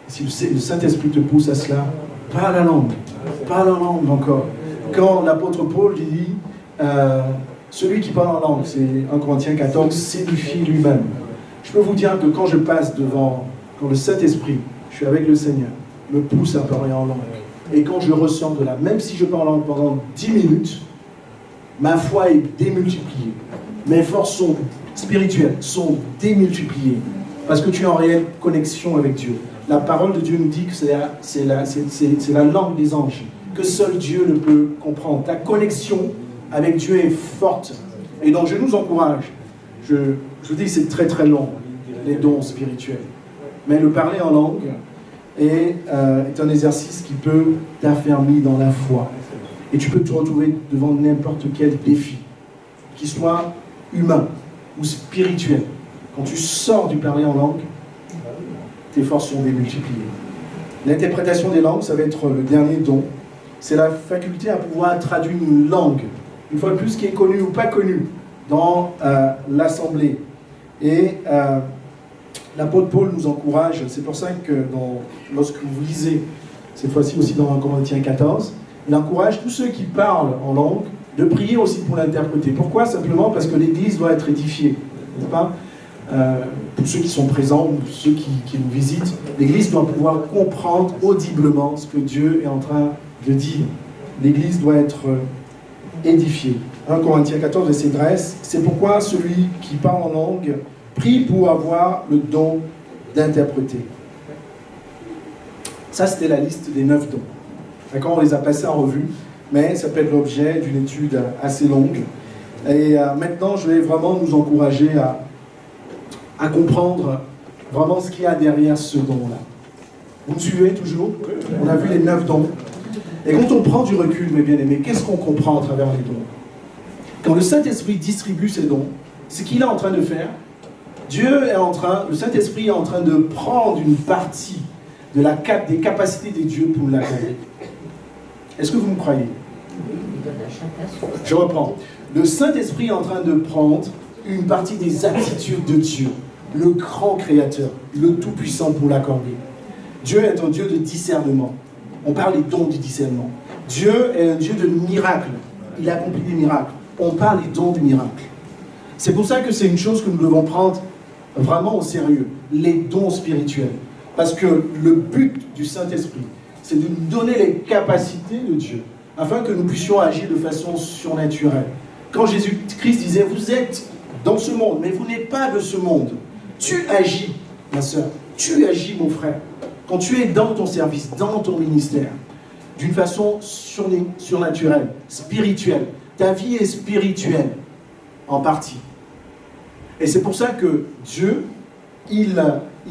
si le Saint-Esprit te pousse à cela, parle la langue. Parle en langue encore. Quand l'apôtre Paul dit celui qui parle en langue, c'est 1 Corinthiens 14, s'édifie lui-même. Je peux vous dire que quand je passe quand le Saint-Esprit, je suis avec le Seigneur, me pousse à parler en langue. Et quand je ressens de là, même si je parle en langue pendant 10 minutes, ma foi est démultipliée. Mes forces spirituelles sont démultipliées. Parce que tu es en réelle connexion avec Dieu. La parole de Dieu nous dit que c'est la langue des anges, que seul Dieu ne peut comprendre. Ta connexion avec Dieu est forte. Et donc je nous encourage. Je vous dis, c'est très très long, les dons spirituels. Mais le parler en langue est un exercice qui peut t'affermir dans la foi. Et tu peux te retrouver devant n'importe quel défi, qu'il soit humain ou spirituel. Quand tu sors du parler en langue, tes forces sont démultipliées. L'interprétation des langues, ça va être le dernier don. c'est la faculté à pouvoir traduire une langue, une fois de plus qui est connue ou pas connue, dans l'Assemblée. Et l'apôtre Paul nous encourage, c'est pour ça que lorsque vous lisez, cette fois-ci aussi dans 1 Corinthiens 14, il encourage tous ceux qui parlent en langue de prier aussi pour l'interpréter. Pourquoi? Simplement parce que l'Église doit être édifiée, n'est-ce pas? Pour ceux qui sont présents ou ceux qui nous visitent, l'Église doit pouvoir comprendre audiblement ce que Dieu est en train de dire. L'Église doit être édifiée. 1 Corinthiens 14, verset 13, c'est pourquoi celui qui parle en langue prie pour avoir le don d'interpréter. Ça, c'était la liste des 9 dons. D'accord, on les a passés en revue, mais ça peut être l'objet d'une étude assez longue. Et maintenant, je vais vraiment nous encourager à comprendre vraiment ce qu'il y a derrière ce don-là. Vous me suivez toujours? On a vu les 9 dons. Et quand on prend du recul, mes bien-aimés, qu'est-ce qu'on comprend à travers les dons? Quand le Saint-Esprit distribue ses dons, ce qu'il est en train de faire, le Saint-Esprit est en train de prendre une partie des capacités de Dieu pour l'accorder. Est-ce que vous me croyez? Je reprends. Le Saint-Esprit est en train de prendre une partie des attitudes de Dieu, le grand créateur, le tout-puissant pour l'accorder. Dieu est un Dieu de discernement. On parle des dons du discernement. Dieu est un Dieu de miracles. Il accomplit des miracles. On parle des dons du miracle. C'est pour ça que c'est une chose que nous devons prendre vraiment au sérieux, les dons spirituels. Parce que le but du Saint-Esprit, c'est de nous donner les capacités de Dieu, afin que nous puissions agir de façon surnaturelle. Quand Jésus-Christ disait, vous êtes dans ce monde, mais vous n'êtes pas de ce monde. Tu agis, ma soeur, tu agis, mon frère, quand tu es dans ton service, dans ton ministère, d'une façon surnaturelle, spirituelle. Ta vie est spirituelle, en partie. Et c'est pour ça que Dieu, il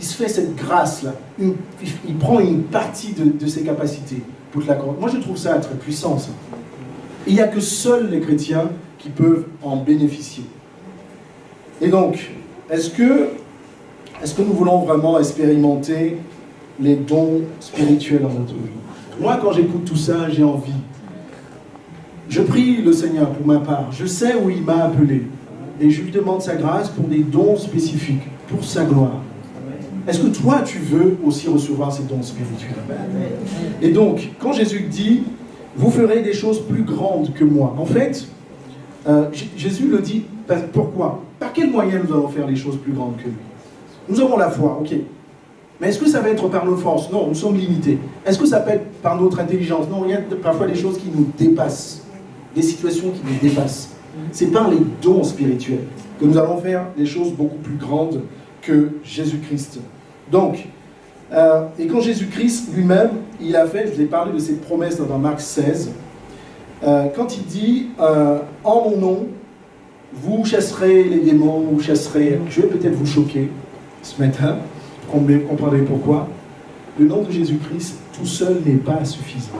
se fait cette grâce-là. Il prend une partie de ses capacités pour te l'accorder. Moi, je trouve ça très puissant, ça. Il n'y a que seuls les chrétiens qui peuvent en bénéficier. Et donc, est-ce que nous voulons vraiment expérimenter les dons spirituels dans notre vie? Moi, quand j'écoute tout ça, j'ai envie. Je prie le Seigneur pour ma part. Je sais où il m'a appelé. Et je lui demande sa grâce pour des dons spécifiques, pour sa gloire. Est-ce que toi, tu veux aussi recevoir ces dons spirituels? Et donc, quand Jésus dit, vous ferez des choses plus grandes que moi. En fait, Jésus le dit, pourquoi? Par quel moyen nous allons faire les choses plus grandes que lui? Nous avons la foi, ok. Mais est-ce que ça va être par nos forces? Non, nous sommes limités. Est-ce que ça peut être par notre intelligence? Non, il y a parfois des choses qui nous dépassent, des situations qui nous dépassent. C'est par les dons spirituels que nous allons faire des choses beaucoup plus grandes que Jésus-Christ. Donc, et quand Jésus-Christ lui-même, il a fait, je vous ai parlé de cette promesse dans Marc 16, quand il dit, en mon nom, vous chasserez les démons, vous chasserez... Je vais peut-être vous choquer ce matin, vous comprendrez pourquoi. Le nom de Jésus-Christ, tout seul, n'est pas suffisant.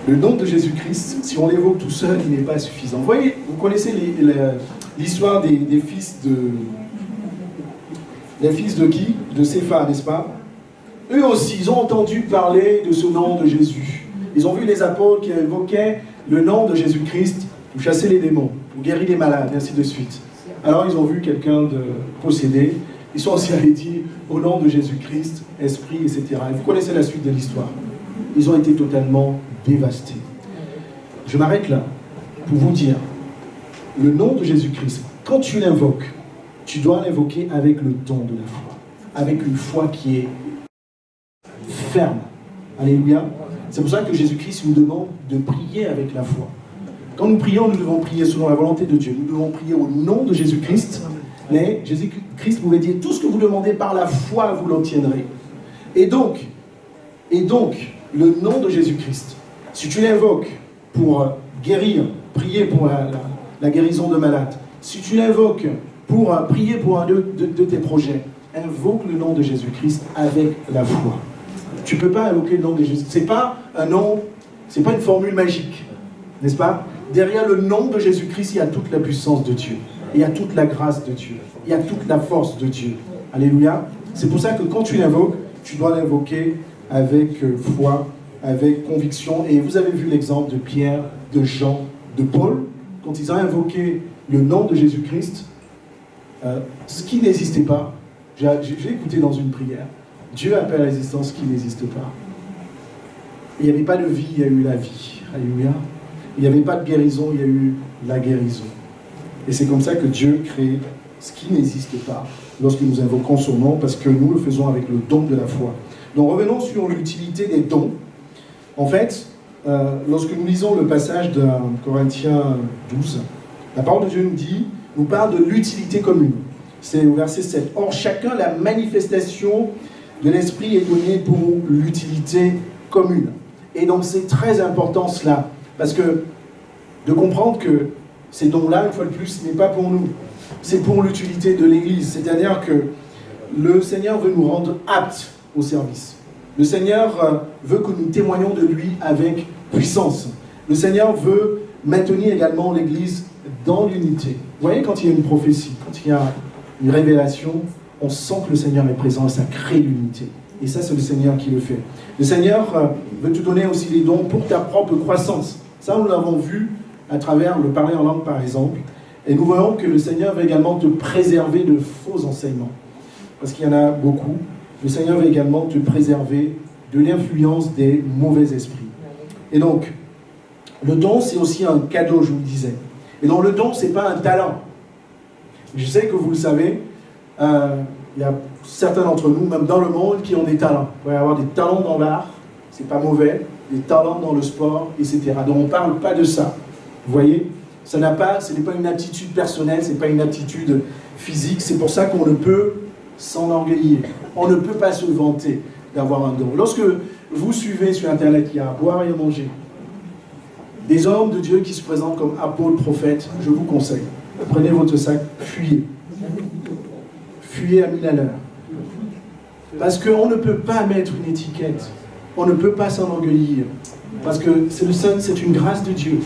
Le nom de Jésus-Christ, si on l'évoque tout seul, il n'est pas suffisant. Vous voyez, vous connaissez l'histoire des fils de... Les fils de qui? De Cépha, n'est-ce pas? Eux aussi, ils ont entendu parler de ce nom de Jésus. Ils ont vu les apôtres qui évoquaient le nom de Jésus-Christ pour chasser les démons, pour guérir les malades, et ainsi de suite. Alors ils ont vu quelqu'un de possédé. Ils sont aussi allés dire au nom de Jésus-Christ, esprit, etc. Et vous connaissez la suite de l'histoire. Ils ont été totalement dévastés. Je m'arrête là pour vous dire, le nom de Jésus-Christ, quand tu l'invoques, tu dois l'invoquer avec le don de la foi, avec une foi qui est ferme. Alléluia. C'est pour ça que Jésus-Christ nous demande de prier avec la foi. Quand nous prions, nous devons prier selon la volonté de Dieu. Nous devons prier au nom de Jésus-Christ. Mais Jésus-Christ pouvait dire, tout ce que vous demandez par la foi, vous l'obtiendrez. Et donc, le nom de Jésus-Christ, si tu l'invoques pour guérir, prier pour la guérison de malades, si tu l'invoques pour prier pour un de tes projets, invoque le nom de Jésus-Christ avec la foi. Tu ne peux pas invoquer le nom de Jésus. Ce n'est pas un nom, ce n'est pas une formule magique, n'est-ce pas? Derrière le nom de Jésus-Christ, il y a toute la puissance de Dieu. Il y a toute la grâce de Dieu. Il y a toute la force de Dieu. Alléluia. C'est pour ça que quand tu l'invoques, tu dois l'invoquer avec foi avec conviction. Et vous avez vu l'exemple de Pierre, de Jean, de Paul, quand ils ont invoqué le nom de Jésus-Christ, ce qui n'existait pas. J'ai écouté dans une prière, Dieu appelle à l'existence ce qui n'existe pas. Il n'y avait pas de vie, il y a eu la vie. Alléluia. Il n'y avait pas de guérison, il y a eu la guérison. Et c'est comme ça que Dieu crée ce qui n'existe pas lorsque nous invoquons son nom, parce que nous le faisons avec le don de la foi. Donc revenons sur l'utilité des dons. En fait, lorsque nous lisons le passage de Corinthiens 12, la parole de Dieu nous parle de l'utilité commune. C'est au verset 7. Or, chacun, la manifestation de l'Esprit est donnée pour l'utilité commune. Et donc, c'est très important cela, parce que de comprendre que ces dons-là, une fois de plus, ce n'est pas pour nous. C'est pour l'utilité de l'Église. C'est-à-dire que le Seigneur veut nous rendre aptes au service. Le Seigneur veut que nous témoignions de lui avec puissance. Le Seigneur veut maintenir également l'Église dans l'unité. Vous voyez, quand il y a une prophétie, quand il y a une révélation, on sent que le Seigneur est présent et ça crée l'unité. Et ça, c'est le Seigneur qui le fait. Le Seigneur veut te donner aussi des dons pour ta propre croissance. Ça, nous l'avons vu à travers le parler en langue, par exemple. Et nous voyons que le Seigneur veut également te préserver de faux enseignements. Parce qu'il y en a beaucoup. Le Seigneur veut également te préserver de l'influence des mauvais esprits. Et donc, le don, c'est aussi un cadeau, je vous le disais. Et donc, le don, ce n'est pas un talent. Je sais que vous le savez, il y a certains d'entre nous, même dans le monde, qui ont des talents. Il va y avoir des talents dans l'art, c'est pas mauvais, des talents dans le sport, etc. Donc, on ne parle pas de ça. Vous voyez ? Ce n'est pas une aptitude personnelle, ce n'est pas une aptitude physique. C'est pour ça qu'on ne peut s'enorgueillir. On ne peut pas se vanter d'avoir un don. Lorsque vous suivez sur Internet, il y a à boire et à manger. Des hommes de Dieu qui se présentent comme apôtres, prophètes, je vous conseille. Prenez votre sac, fuyez. Fuyez à 1000 à l'heure. Parce qu'on ne peut pas mettre une étiquette. On ne peut pas s'enorgueillir. Parce que c'est une grâce de Dieu.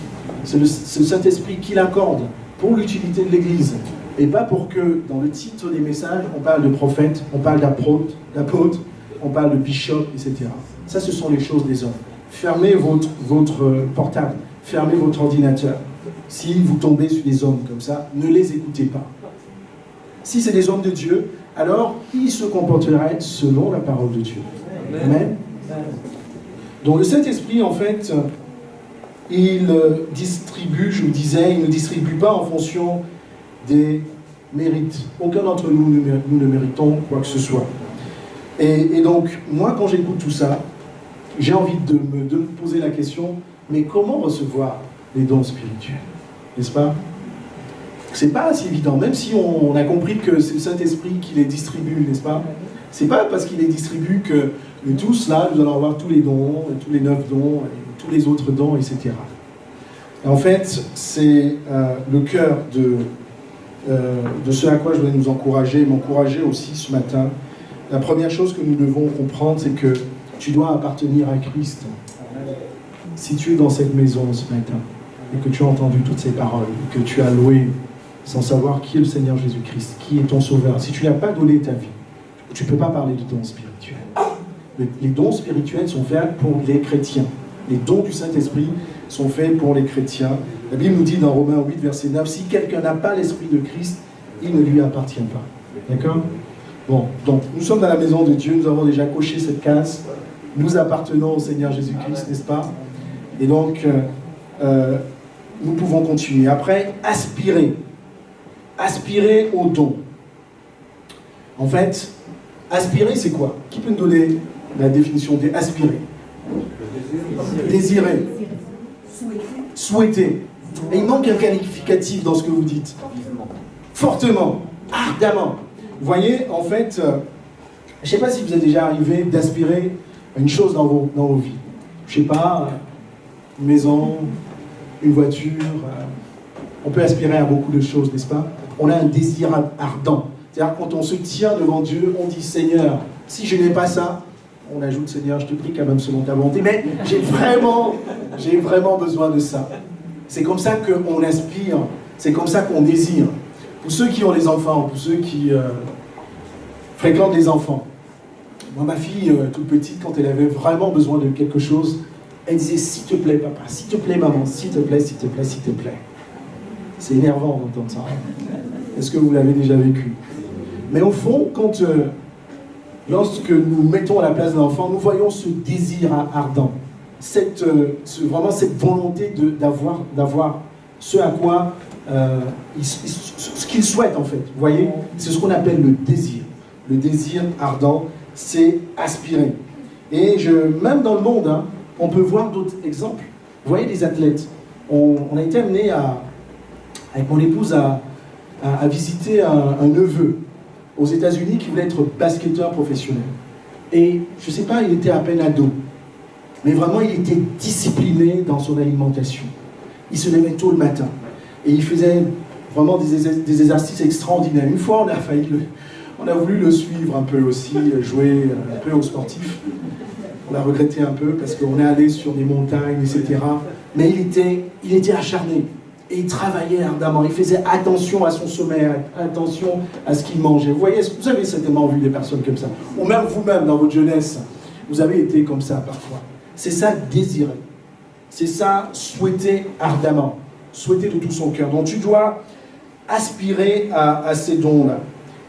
C'est le Saint-Esprit qui l'accorde pour l'utilité de l'Église. Et pas pour que, dans le titre des messages, on parle de prophète, on parle d'apôtre, on parle de bishop, etc. Ça, ce sont les choses des hommes. Fermez votre portable, fermez votre ordinateur. Si vous tombez sur des hommes comme ça, ne les écoutez pas. Si c'est des hommes de Dieu, alors ils se comporteraient selon la parole de Dieu. Amen. Donc le Saint-Esprit, en fait, il distribue, je vous disais, il ne distribue pas en fonction des mérites. Aucun d'entre nous ne méritons quoi que ce soit. Et donc, moi, quand j'écoute tout ça, j'ai envie de me poser la question, mais comment recevoir les dons spirituels? N'est-ce pas? C'est pas si évident, même si on a compris que c'est le Saint-Esprit qui les distribue, n'est-ce pas? C'est pas parce qu'il les distribue que nous tous, là, nous allons avoir tous les dons, tous les 9 dons, et tous les autres dons, etc. Et en fait, c'est le cœur de ce à quoi je voulais nous encourager, m'encourager aussi ce matin. La première chose que nous devons comprendre, c'est que tu dois appartenir à Christ. Si tu es dans cette maison ce matin, et que tu as entendu toutes ces paroles, et que tu as loué sans savoir qui est le Seigneur Jésus-Christ, qui est ton Sauveur, si tu n'as pas donné ta vie, tu ne peux pas parler de dons spirituels. Les dons spirituels sont faits pour les chrétiens. Les dons du Saint-Esprit sont faits pour les chrétiens. La Bible nous dit dans Romains 8, verset 9, si quelqu'un n'a pas l'Esprit de Christ, il ne lui appartient pas. D'accord ? Bon, donc nous sommes dans la maison de Dieu, nous avons déjà coché cette case. Nous appartenons au Seigneur Jésus-Christ, n'est-ce pas? Et donc, nous pouvons continuer. Après, aspirer. Aspirer aux dons. En fait, aspirer, c'est quoi? Qui peut nous donner la définition d'aspirer? Désirer. Souhaiter. Et il manque un qualificatif dans ce que vous dites. Fortement. Ardemment. Vous voyez, en fait, je ne sais pas si vous êtes déjà arrivé d'aspirer à une chose dans vos vies. Je ne sais pas, une maison, une voiture. On peut aspirer à beaucoup de choses, n'est-ce pas? On a un désir ardent. C'est-à-dire, quand on se tient devant Dieu, on dit, Seigneur, si je n'ai pas ça, on ajoute, Seigneur, je te prie quand même selon ta volonté, mais j'ai vraiment besoin de ça. C'est comme ça qu'on aspire, c'est comme ça qu'on désire. Pour ceux qui ont les enfants, pour ceux qui fréquentent les enfants, Moi, ma fille, toute petite, quand elle avait vraiment besoin de quelque chose, elle disait « S'il te plaît, papa, s'il te plaît, maman, s'il te plaît, s'il te plaît, s'il te plaît. » C'est énervant d'entendre ça. Est-ce que vous l'avez déjà vécu? Mais au fond, lorsque nous mettons à la place de l'enfant, nous voyons ce désir ardent, vraiment cette volonté d'avoir ce à quoi ce qu'il souhaite en fait. Vous voyez, c'est ce qu'on appelle le désir. Le désir ardent, c'est aspirer. Et même dans le monde, hein, on peut voir d'autres exemples. Vous voyez des athlètes. On a été amené avec mon épouse à visiter un neveu aux États-Unis qui voulait être basketteur professionnel. Et je ne sais pas, il était à peine ado. Mais vraiment, il était discipliné dans son alimentation. Il se levait tôt le matin. Et il faisait vraiment des exercices extraordinaires. Une fois, on a voulu le suivre un peu aussi, jouer un peu au sportif. On l'a regretté un peu parce qu'on est allé sur des montagnes, etc. Mais il était acharné. Et il travaillait ardemment. Il faisait attention à son sommeil, attention à ce qu'il mangeait. Vous voyez, vous avez certainement vu des personnes comme ça. Ou même vous-même, dans votre jeunesse, vous avez été comme ça parfois. C'est ça, désirer. C'est ça, souhaiter ardemment. Souhaiter de tout son cœur. Donc tu dois aspirer à ces dons-là.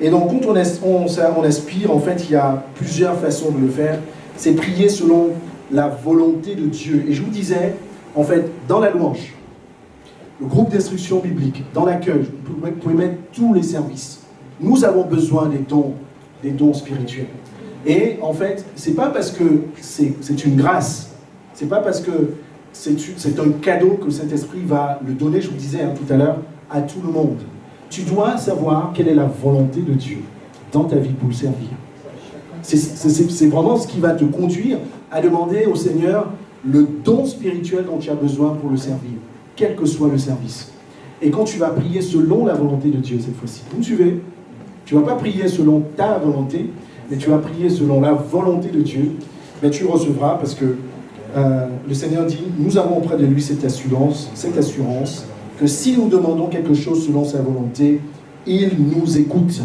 Et donc quand on aspire, en fait, il y a plusieurs façons de le faire. C'est prier selon la volonté de Dieu. Et je vous disais, en fait, dans la louange, le groupe d'instruction biblique, dans l'accueil, vous pouvez mettre tous les services. Nous avons besoin des dons spirituels. Et en fait, c'est pas parce que c'est une grâce, c'est pas parce que c'est un cadeau que le Saint-Esprit va le donner, je vous disais tout à l'heure, à tout le monde. Tu dois savoir quelle est la volonté de Dieu dans ta vie pour le servir. C'est vraiment ce qui va te conduire à demander au Seigneur le don spirituel dont tu as besoin pour le servir, quel que soit le service. Et quand tu vas prier selon la volonté de Dieu cette fois-ci, vous me suivez? Tu ne vas pas prier selon ta volonté, mais tu vas prier selon la volonté de Dieu. Mais tu le recevras parce que le Seigneur dit, nous avons auprès de lui cette assurance que si nous demandons quelque chose selon sa volonté, il nous écoute.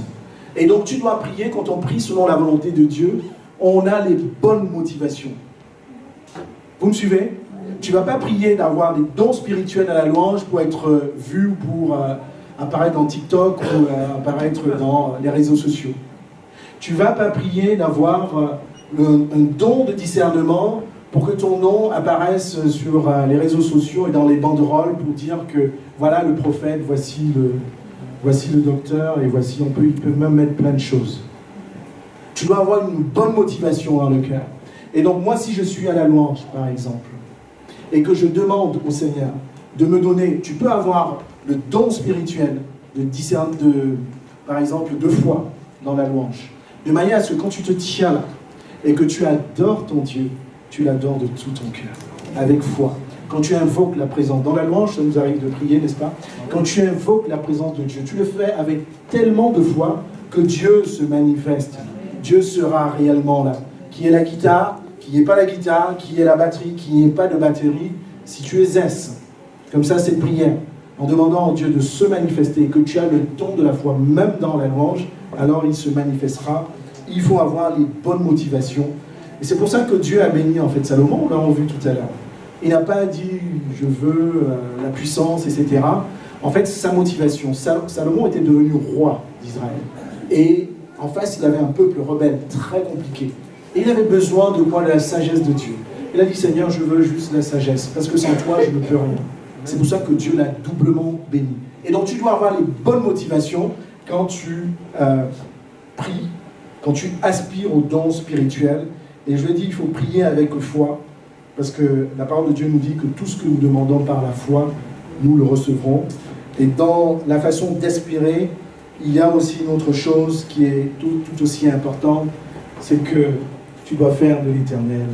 Et donc tu dois prier, quand on prie selon la volonté de Dieu, on a les bonnes motivations. Vous me suivez? Tu ne vas pas prier d'avoir des dons spirituels à la louange pour être vu, pour apparaître dans TikTok ou apparaître dans les réseaux sociaux. Tu ne vas pas prier d'avoir un don de discernement pour que ton nom apparaisse sur les réseaux sociaux et dans les banderoles pour dire que voilà le prophète, voici le docteur et voici, il peut même mettre plein de choses. Tu dois avoir une bonne motivation dans le cœur. Et donc moi, si je suis à la louange, par exemple, et que je demande au Seigneur de me donner, tu peux avoir le don spirituel par exemple, de foi dans la louange. De manière à ce que quand tu te tiens là, et que tu adores ton Dieu, tu l'adores de tout ton cœur, avec foi. Quand tu invoques la présence, dans la louange, ça nous arrive de prier, n'est-ce pas? Quand tu invoques la présence de Dieu, tu le fais avec tellement de foi que Dieu se manifeste. Dieu sera réellement là. Qui est la guitare, qui n'est pas la guitare, qui est la batterie, qui n'est pas de batterie, si tu exerces comme ça cette prière, en demandant à Dieu de se manifester, que tu as le don de la foi, même dans la louange, alors il se manifestera. Il faut avoir les bonnes motivations. Et c'est pour ça que Dieu a béni en fait Salomon, on l'a vu tout à l'heure. Il n'a pas dit « je veux la puissance », etc. En fait, sa motivation, Salomon était devenu roi d'Israël. Et en face, il avait un peuple rebelle, très compliqué. Et il avait besoin de quoi? De la sagesse de Dieu. Il a dit « Seigneur, je veux juste la sagesse, parce que sans toi, je ne peux rien ». C'est pour ça que Dieu l'a doublement béni. Et donc, tu dois avoir les bonnes motivations quand tu pries, quand tu aspires aux dons spirituels. Et je l'ai dit, il faut prier avec foi, parce que la parole de Dieu nous dit que tout ce que nous demandons par la foi, nous le recevrons. Et dans la façon d'aspirer, il y a aussi une autre chose qui est tout aussi importante, c'est que tu dois faire de l'Éternel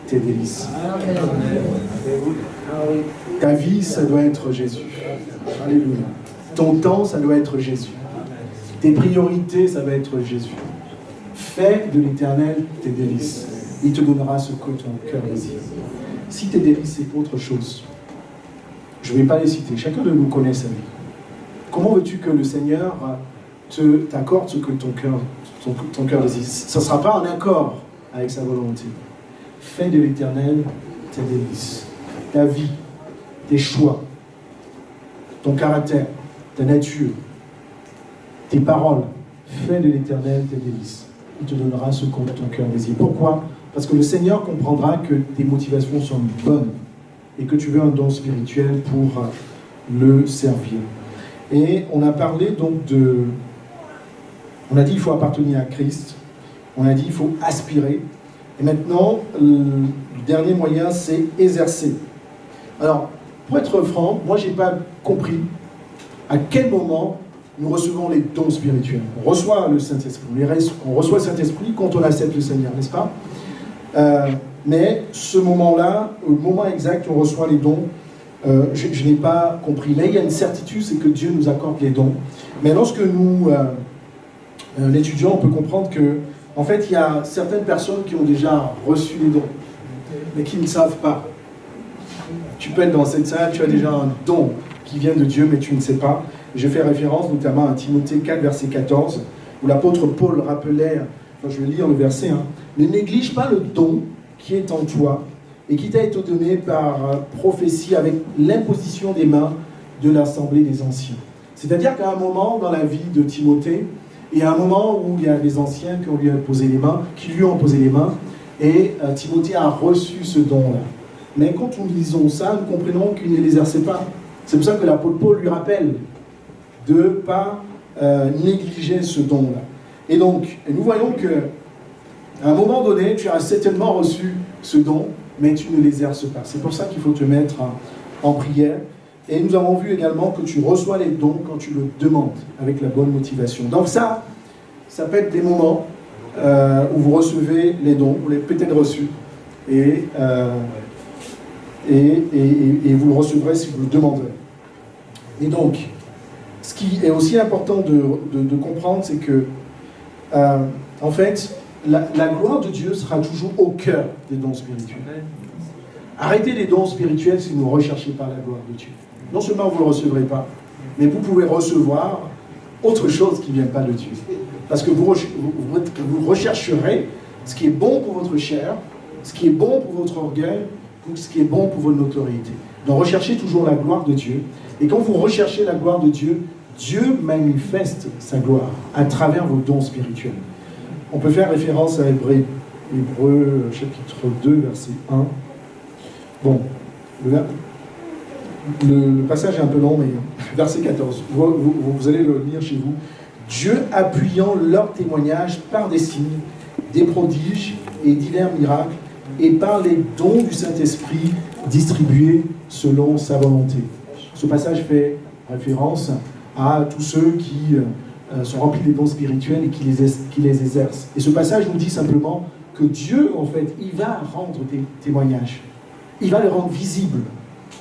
tes délices. Ta vie, ça doit être Jésus. Alléluia. Ton temps, ça doit être Jésus. Tes priorités, ça va être Jésus. Fais de l'Éternel tes délices. Il te donnera ce que ton cœur désire. Si tes délices, c'est autre chose, je ne vais pas les citer. Chacun de nous connaît sa vie. Comment veux-tu que le Seigneur t'accorde ce que ton cœur désire? Ça ne sera pas un accord avec sa volonté. Fais de l'Éternel tes délices. Ta vie, tes choix, ton caractère, ta nature, tes paroles. Fais de l'Éternel tes délices. Il te donnera ce qu'en ton cœur désire. Pourquoi? Parce que le Seigneur comprendra que tes motivations sont bonnes et que tu veux un don spirituel pour le servir. Et on a parlé donc de... On a dit qu'il faut appartenir à Christ. On a dit qu'il faut aspirer. Et maintenant, le dernier moyen, c'est exercer. Alors, pour être franc, moi, je n'ai pas compris à quel moment nous recevons les dons spirituels. On reçoit le Saint-Esprit. On reçoit le Saint-Esprit quand on accepte le Seigneur, n'est-ce pas? Mais ce moment-là, au moment exact où on reçoit les dons, je n'ai pas compris. Mais il y a une certitude, c'est que Dieu nous accorde les dons. Mais lorsque nous l'étudions, on peut comprendre que, en fait, il y a certaines personnes qui ont déjà reçu les dons, mais qui ne savent pas. Tu peux être dans cette salle, tu as déjà un don qui vient de Dieu, mais tu ne sais pas. Je fais référence notamment à Timothée 4, verset 14, où l'apôtre Paul rappelait, enfin, je vais lire le verset, ne néglige pas le don qui est en toi et qui t'a été donné par prophétie avec l'imposition des mains de l'assemblée des anciens. C'est-à-dire qu'à un moment dans la vie de Timothée, il y a un moment où il y a des anciens qui lui ont posé les mains, et Timothée a reçu ce don-là. Mais quand nous lisons ça, nous comprenons qu'il ne l'exerçait pas. C'est pour ça que l'apôtre Paul lui rappelle de ne pas négliger ce don-là. Et donc, nous voyons qu'à un moment donné, tu as certainement reçu ce don, mais tu ne l'exerces pas. C'est pour ça qu'il faut te mettre en prière. Et nous avons vu également que tu reçois les dons quand tu le demandes, avec la bonne motivation. Donc ça peut être des moments où vous recevez les dons, vous l'avez peut-être reçus, et vous le recevrez si vous le demanderez. Et donc, ce qui est aussi important de comprendre, c'est que, en fait, la gloire de Dieu sera toujours au cœur des dons spirituels. Arrêtez les dons spirituels si vous ne recherchez pas la gloire de Dieu. Non seulement vous ne le recevrez pas, mais vous pouvez recevoir autre chose qui ne vient pas de Dieu. Parce que vous rechercherez ce qui est bon pour votre chair, ce qui est bon pour votre orgueil, ce qui est bon pour votre notoriété. Donc recherchez toujours la gloire de Dieu. Et quand vous recherchez la gloire de Dieu, Dieu manifeste sa gloire à travers vos dons spirituels. On peut faire référence à Hébreux chapitre 2, verset 1. Bon, le passage est un peu long, mais verset 14. Vous allez le lire chez vous. Dieu appuyant leur témoignage par des signes, des prodiges et divers miracles, et par les dons du Saint-Esprit distribués selon sa volonté. Ce passage fait référence à tous ceux qui sont remplis des dons spirituels et qui les exercent. Et ce passage nous dit simplement que Dieu, en fait, il va rendre des témoignages. Il va les rendre visibles.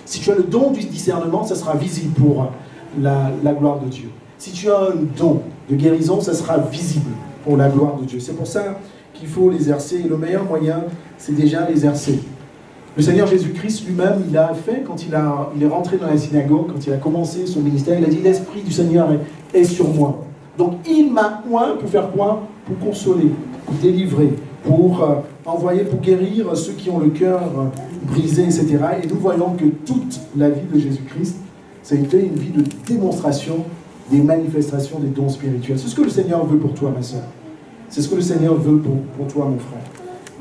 Si tu as le don du discernement, ça sera visible pour la gloire de Dieu. Si tu as un don de guérison, ça sera visible pour la gloire de Dieu. C'est pour ça qu'il faut l'exercer. Et le meilleur moyen, c'est déjà l'exercer. Le Seigneur Jésus-Christ lui-même, il a fait, quand il est rentré dans la synagogue, quand il a commencé son ministère, il a dit « L'Esprit du Seigneur est sur moi ». Donc il m'a oint pour faire quoi? Pour consoler, pour délivrer, pour envoyer, pour guérir ceux qui ont le cœur brisé, etc. Et nous voyons que toute la vie de Jésus-Christ, ça a été une vie de démonstration des manifestations des dons spirituels. C'est ce que le Seigneur veut pour toi, ma soeur. C'est ce que le Seigneur veut pour toi, mon frère.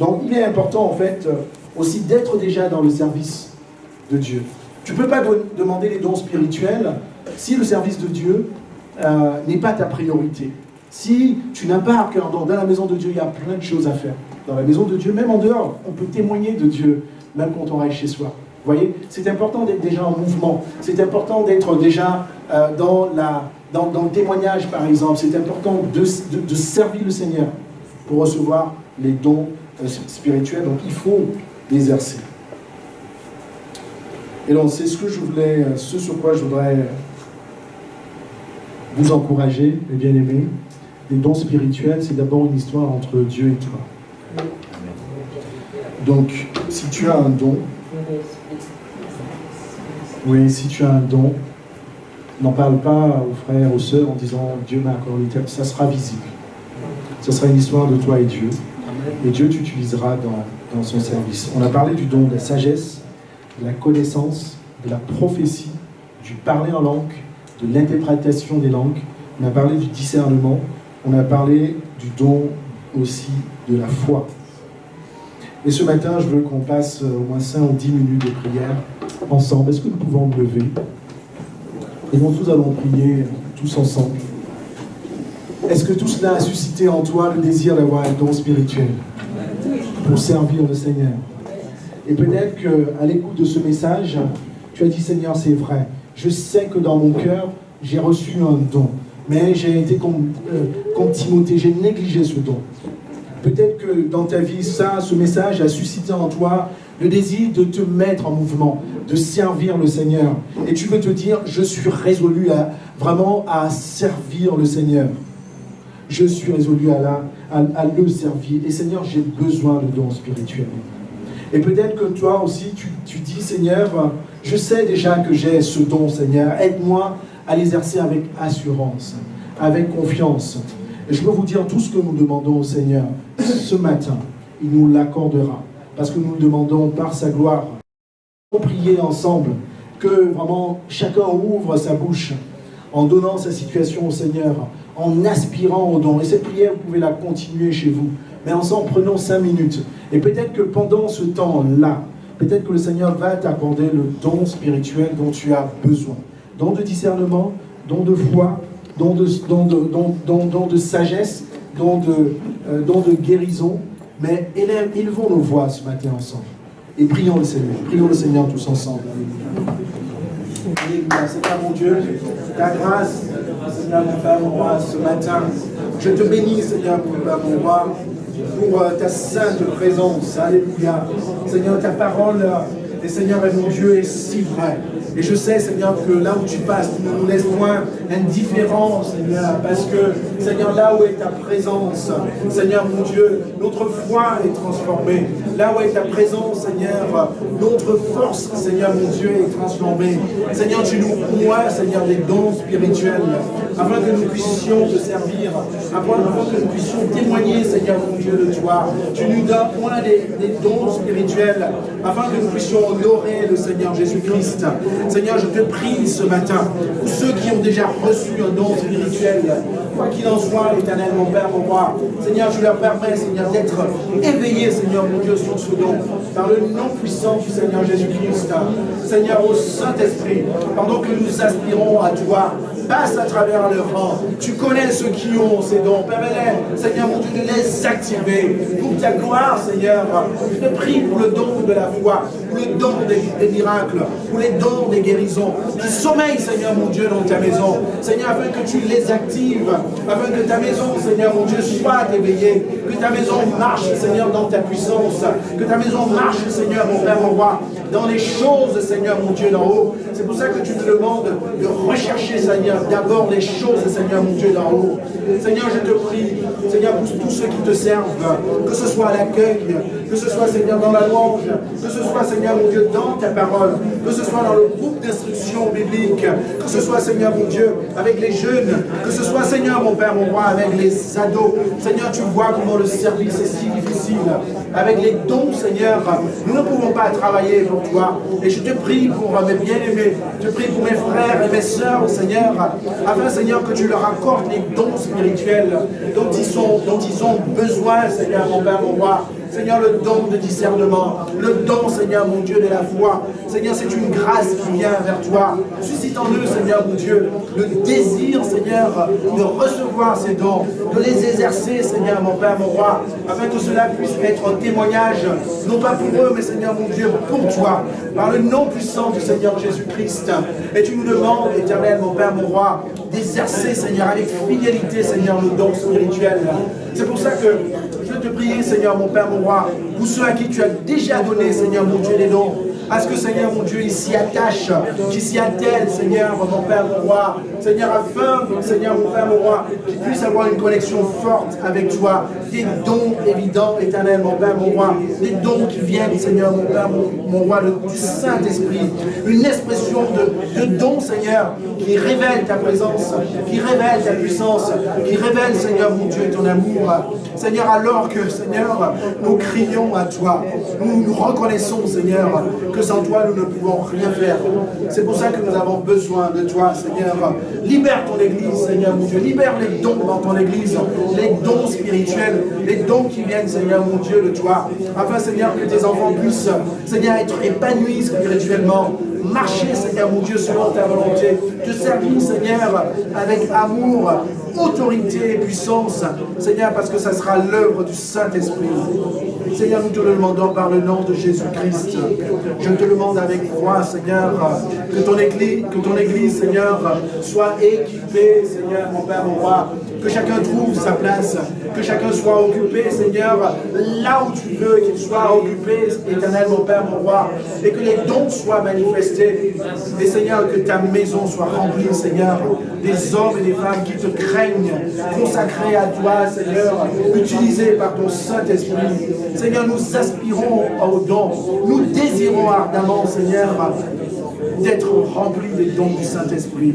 Donc il est important, en fait, aussi d'être déjà dans le service de Dieu. Tu ne peux pas demander les dons spirituels si le service de Dieu n'est pas ta priorité. Si tu n'as pas un cœur, dans la maison de Dieu, il y a plein de choses à faire. Dans la maison de Dieu, même en dehors, on peut témoigner de Dieu, même quand on reste chez soi. Vous voyez, c'est important d'être déjà en mouvement. C'est important d'être déjà dans le témoignage, par exemple. C'est important de servir le Seigneur pour recevoir les dons spirituels. Donc, il faut l'exercer. Et donc, c'est ce sur quoi je voudrais vous encourager, mes bien-aimés. Les dons spirituels, c'est d'abord une histoire entre Dieu et toi. Donc, si tu as un don, n'en parle pas aux frères, aux sœurs en disant Dieu m'a accordé, ça sera visible. Ça sera une histoire de toi et Dieu. et Dieu t'utilisera dans son service. On a parlé du don de la sagesse, de la connaissance, de la prophétie, du parler en langue, de l'interprétation des langues. On a parlé du discernement. On a parlé du don aussi de la foi. Et ce matin, je veux qu'on passe au moins 5 ou 10 minutes de prière ensemble. Est-ce que nous pouvons nous lever? Et nous tous allons prier tous ensemble. Est-ce que tout cela a suscité en toi le désir d'avoir un don spirituel pour servir le Seigneur? Et peut-être qu'à l'écoute de ce message, tu as dit, Seigneur, c'est vrai. Je sais que dans mon cœur, j'ai reçu un don. Mais j'ai été comme Timothée, j'ai négligé ce don. Peut-être que dans ta vie, ce message a suscité en toi le désir de te mettre en mouvement, de servir le Seigneur. Et tu veux te dire, je suis résolu vraiment à servir le Seigneur. Je suis résolu à le servir. Et Seigneur, j'ai besoin de dons spirituels. Et peut-être que toi aussi, tu dis, Seigneur, je sais déjà que j'ai ce don, Seigneur. Aide-moi à l'exercer avec assurance, avec confiance. Et je peux vous dire, tout ce que nous demandons au Seigneur ce matin, il nous l'accordera. Parce que nous le demandons par sa gloire. On prier ensemble, que vraiment chacun ouvre sa bouche en donnant sa situation au Seigneur, en aspirant au don. Et cette prière, vous pouvez la continuer chez vous. Mais ensemble, prenons 5 minutes. Et peut-être que pendant ce temps-là, peut-être que le Seigneur va t'accorder le don spirituel dont tu as besoin. Don de discernement, don de foi, don de sagesse, don de guérison. Mais élevons nos voix ce matin ensemble. Et prions le Seigneur. Prions le Seigneur tous ensemble. Alléluia. Seigneur mon Dieu, ta grâce, Seigneur mon Père, mon roi, ce matin. Je te bénis, Seigneur mon Père, mon roi, pour ta sainte présence. Alléluia. Seigneur, ta parole, et Seigneur, mon Dieu, est si vraie. Et je sais, Seigneur, que là où tu passes, tu ne nous laisses point indifférents, Seigneur, parce que, Seigneur, là où est ta présence, Seigneur, mon Dieu, notre foi est transformée. Là où est ta présence, Seigneur, notre force, Seigneur, mon Dieu, est transformée. Seigneur, tu nous vois, Seigneur, des dons spirituels, afin que nous puissions te servir, afin que nous puissions témoigner, Seigneur, mon Dieu, de toi. Tu nous donnes point des dons spirituels, afin que nous puissions honorer le Seigneur Jésus-Christ. Seigneur, je te prie ce matin, pour ceux qui ont déjà reçu un don spirituel, quoi qu'il en soit, l'Éternel, mon Père, mon roi, Seigneur, tu leur permets, Seigneur, d'être éveillés, Seigneur, mon Dieu, sur ce don, par le nom puissant du Seigneur Jésus-Christ. Seigneur, au Saint-Esprit, pendant que nous aspirons à toi, passe à travers le rang. Tu connais ceux qui ont ces dons. Permets-les, Seigneur, mon Dieu, de les activer pour ta gloire, Seigneur. Je te prie pour le don de la foi, pour le don des miracles, pour les dons des guérisons qui sommeillent, Seigneur, mon Dieu, dans ta maison. Seigneur, afin que tu les actives, afin que ta maison, Seigneur, mon Dieu, soit éveillée, que ta maison marche, Seigneur, dans ta puissance, que ta maison marche, Seigneur, mon Père, mon roi, dans les choses, Seigneur, mon Dieu, d'en haut. C'est pour ça que tu me demandes de rechercher, Seigneur, d'abord les choses, Seigneur, mon Dieu, d'en haut. Seigneur, je te prie, Seigneur, pour tous ceux qui te servent, que ce soit à l'accueil, que ce soit, Seigneur, dans la louange, que ce soit, Seigneur, mon Dieu, dans ta parole, que ce soit dans le groupe d'instruction biblique, que ce soit, Seigneur, mon Dieu, avec les jeunes, que ce soit, Seigneur, mon Père, mon roi, avec les ados. Seigneur, tu vois comment le service est si difficile. Avec les dons, Seigneur, nous ne pouvons pas travailler pour toi. Et je te prie pour mes bien-aimés, je te prie pour mes frères et mes sœurs, Seigneur, afin, Seigneur, que tu leur accordes les dons spirituels dont ils ont besoin, Seigneur, mon Père, mon roi. Seigneur, le don de discernement, le don, Seigneur, mon Dieu, de la foi. Seigneur, c'est une grâce qui vient vers toi. Suscite en eux, Seigneur, mon Dieu, le désir, Seigneur, de recevoir ces dons, de les exercer, Seigneur, mon Père, mon roi, afin que cela puisse être un témoignage, non pas pour eux, mais, Seigneur, mon Dieu, pour toi, par le nom puissant du Seigneur Jésus-Christ. Et tu nous demandes, Éternel, mon Père, mon roi, d'exercer, Seigneur, avec fidélité, Seigneur, le don spirituel. C'est pour ça que je veux te prier, Seigneur, mon Père, mon roi, pour ceux à qui tu as déjà donné, Seigneur, mon Dieu, les dons, à ce que, Seigneur, mon Dieu, il s'y attache, qu'il s'y attelle, Seigneur, mon Père, mon Roi. Seigneur, afin, Seigneur, mon Père, mon Roi, qu'il puisse avoir une connexion forte avec toi. Des dons évidents, éternels, mon Père, mon Roi. Des dons qui viennent, Seigneur, mon Père, mon Roi, du Saint-Esprit. Une expression de dons, Seigneur, qui révèle ta présence, qui révèle ta puissance, qui révèle, Seigneur, mon Dieu, ton amour. Seigneur, alors que, Seigneur, nous crions à toi, nous reconnaissons, Seigneur, que sans toi, nous ne pouvons rien faire. C'est pour ça que nous avons besoin de toi, Seigneur. Libère ton Église, Seigneur, mon Dieu. Libère les dons dans ton Église, les dons spirituels, les dons qui viennent, Seigneur, mon Dieu, de toi. Afin, Seigneur, que tes enfants puissent, Seigneur, être épanouis spirituellement. Marcher, Seigneur, mon Dieu, selon ta volonté. Te servir, Seigneur, avec amour, autorité et puissance. Seigneur, parce que ça sera l'œuvre du Saint-Esprit. Seigneur, nous te le demandons par le nom de Jésus-Christ. Je te demande avec foi, Seigneur, que ton Église, Seigneur, soit équipée, Seigneur, mon Père, mon Roi. Que chacun trouve sa place, que chacun soit occupé, Seigneur, là où tu veux qu'il soit occupé, éternel, mon Père, mon Roi, et que les dons soient manifestés. Et Seigneur, que ta maison soit remplie, Seigneur, des hommes et des femmes qui te craignent, consacrés à toi, Seigneur, utilisés par ton Saint-Esprit. Seigneur, nous aspirons aux dons, nous désirons ardemment, Seigneur, d'être remplis des dons du Saint-Esprit,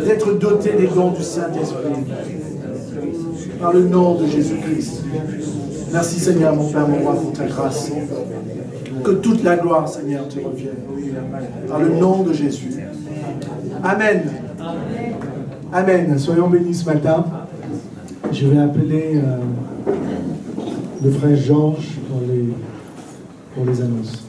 d'être dotés des dons du Saint-Esprit, par le nom de Jésus-Christ. Merci Seigneur, mon Père, mon Roi, pour ta grâce. Que toute la gloire, Seigneur, te revienne, par le nom de Jésus. Amen. Amen. Soyons bénis ce matin. Je vais appeler le frère Georges pour les annonces.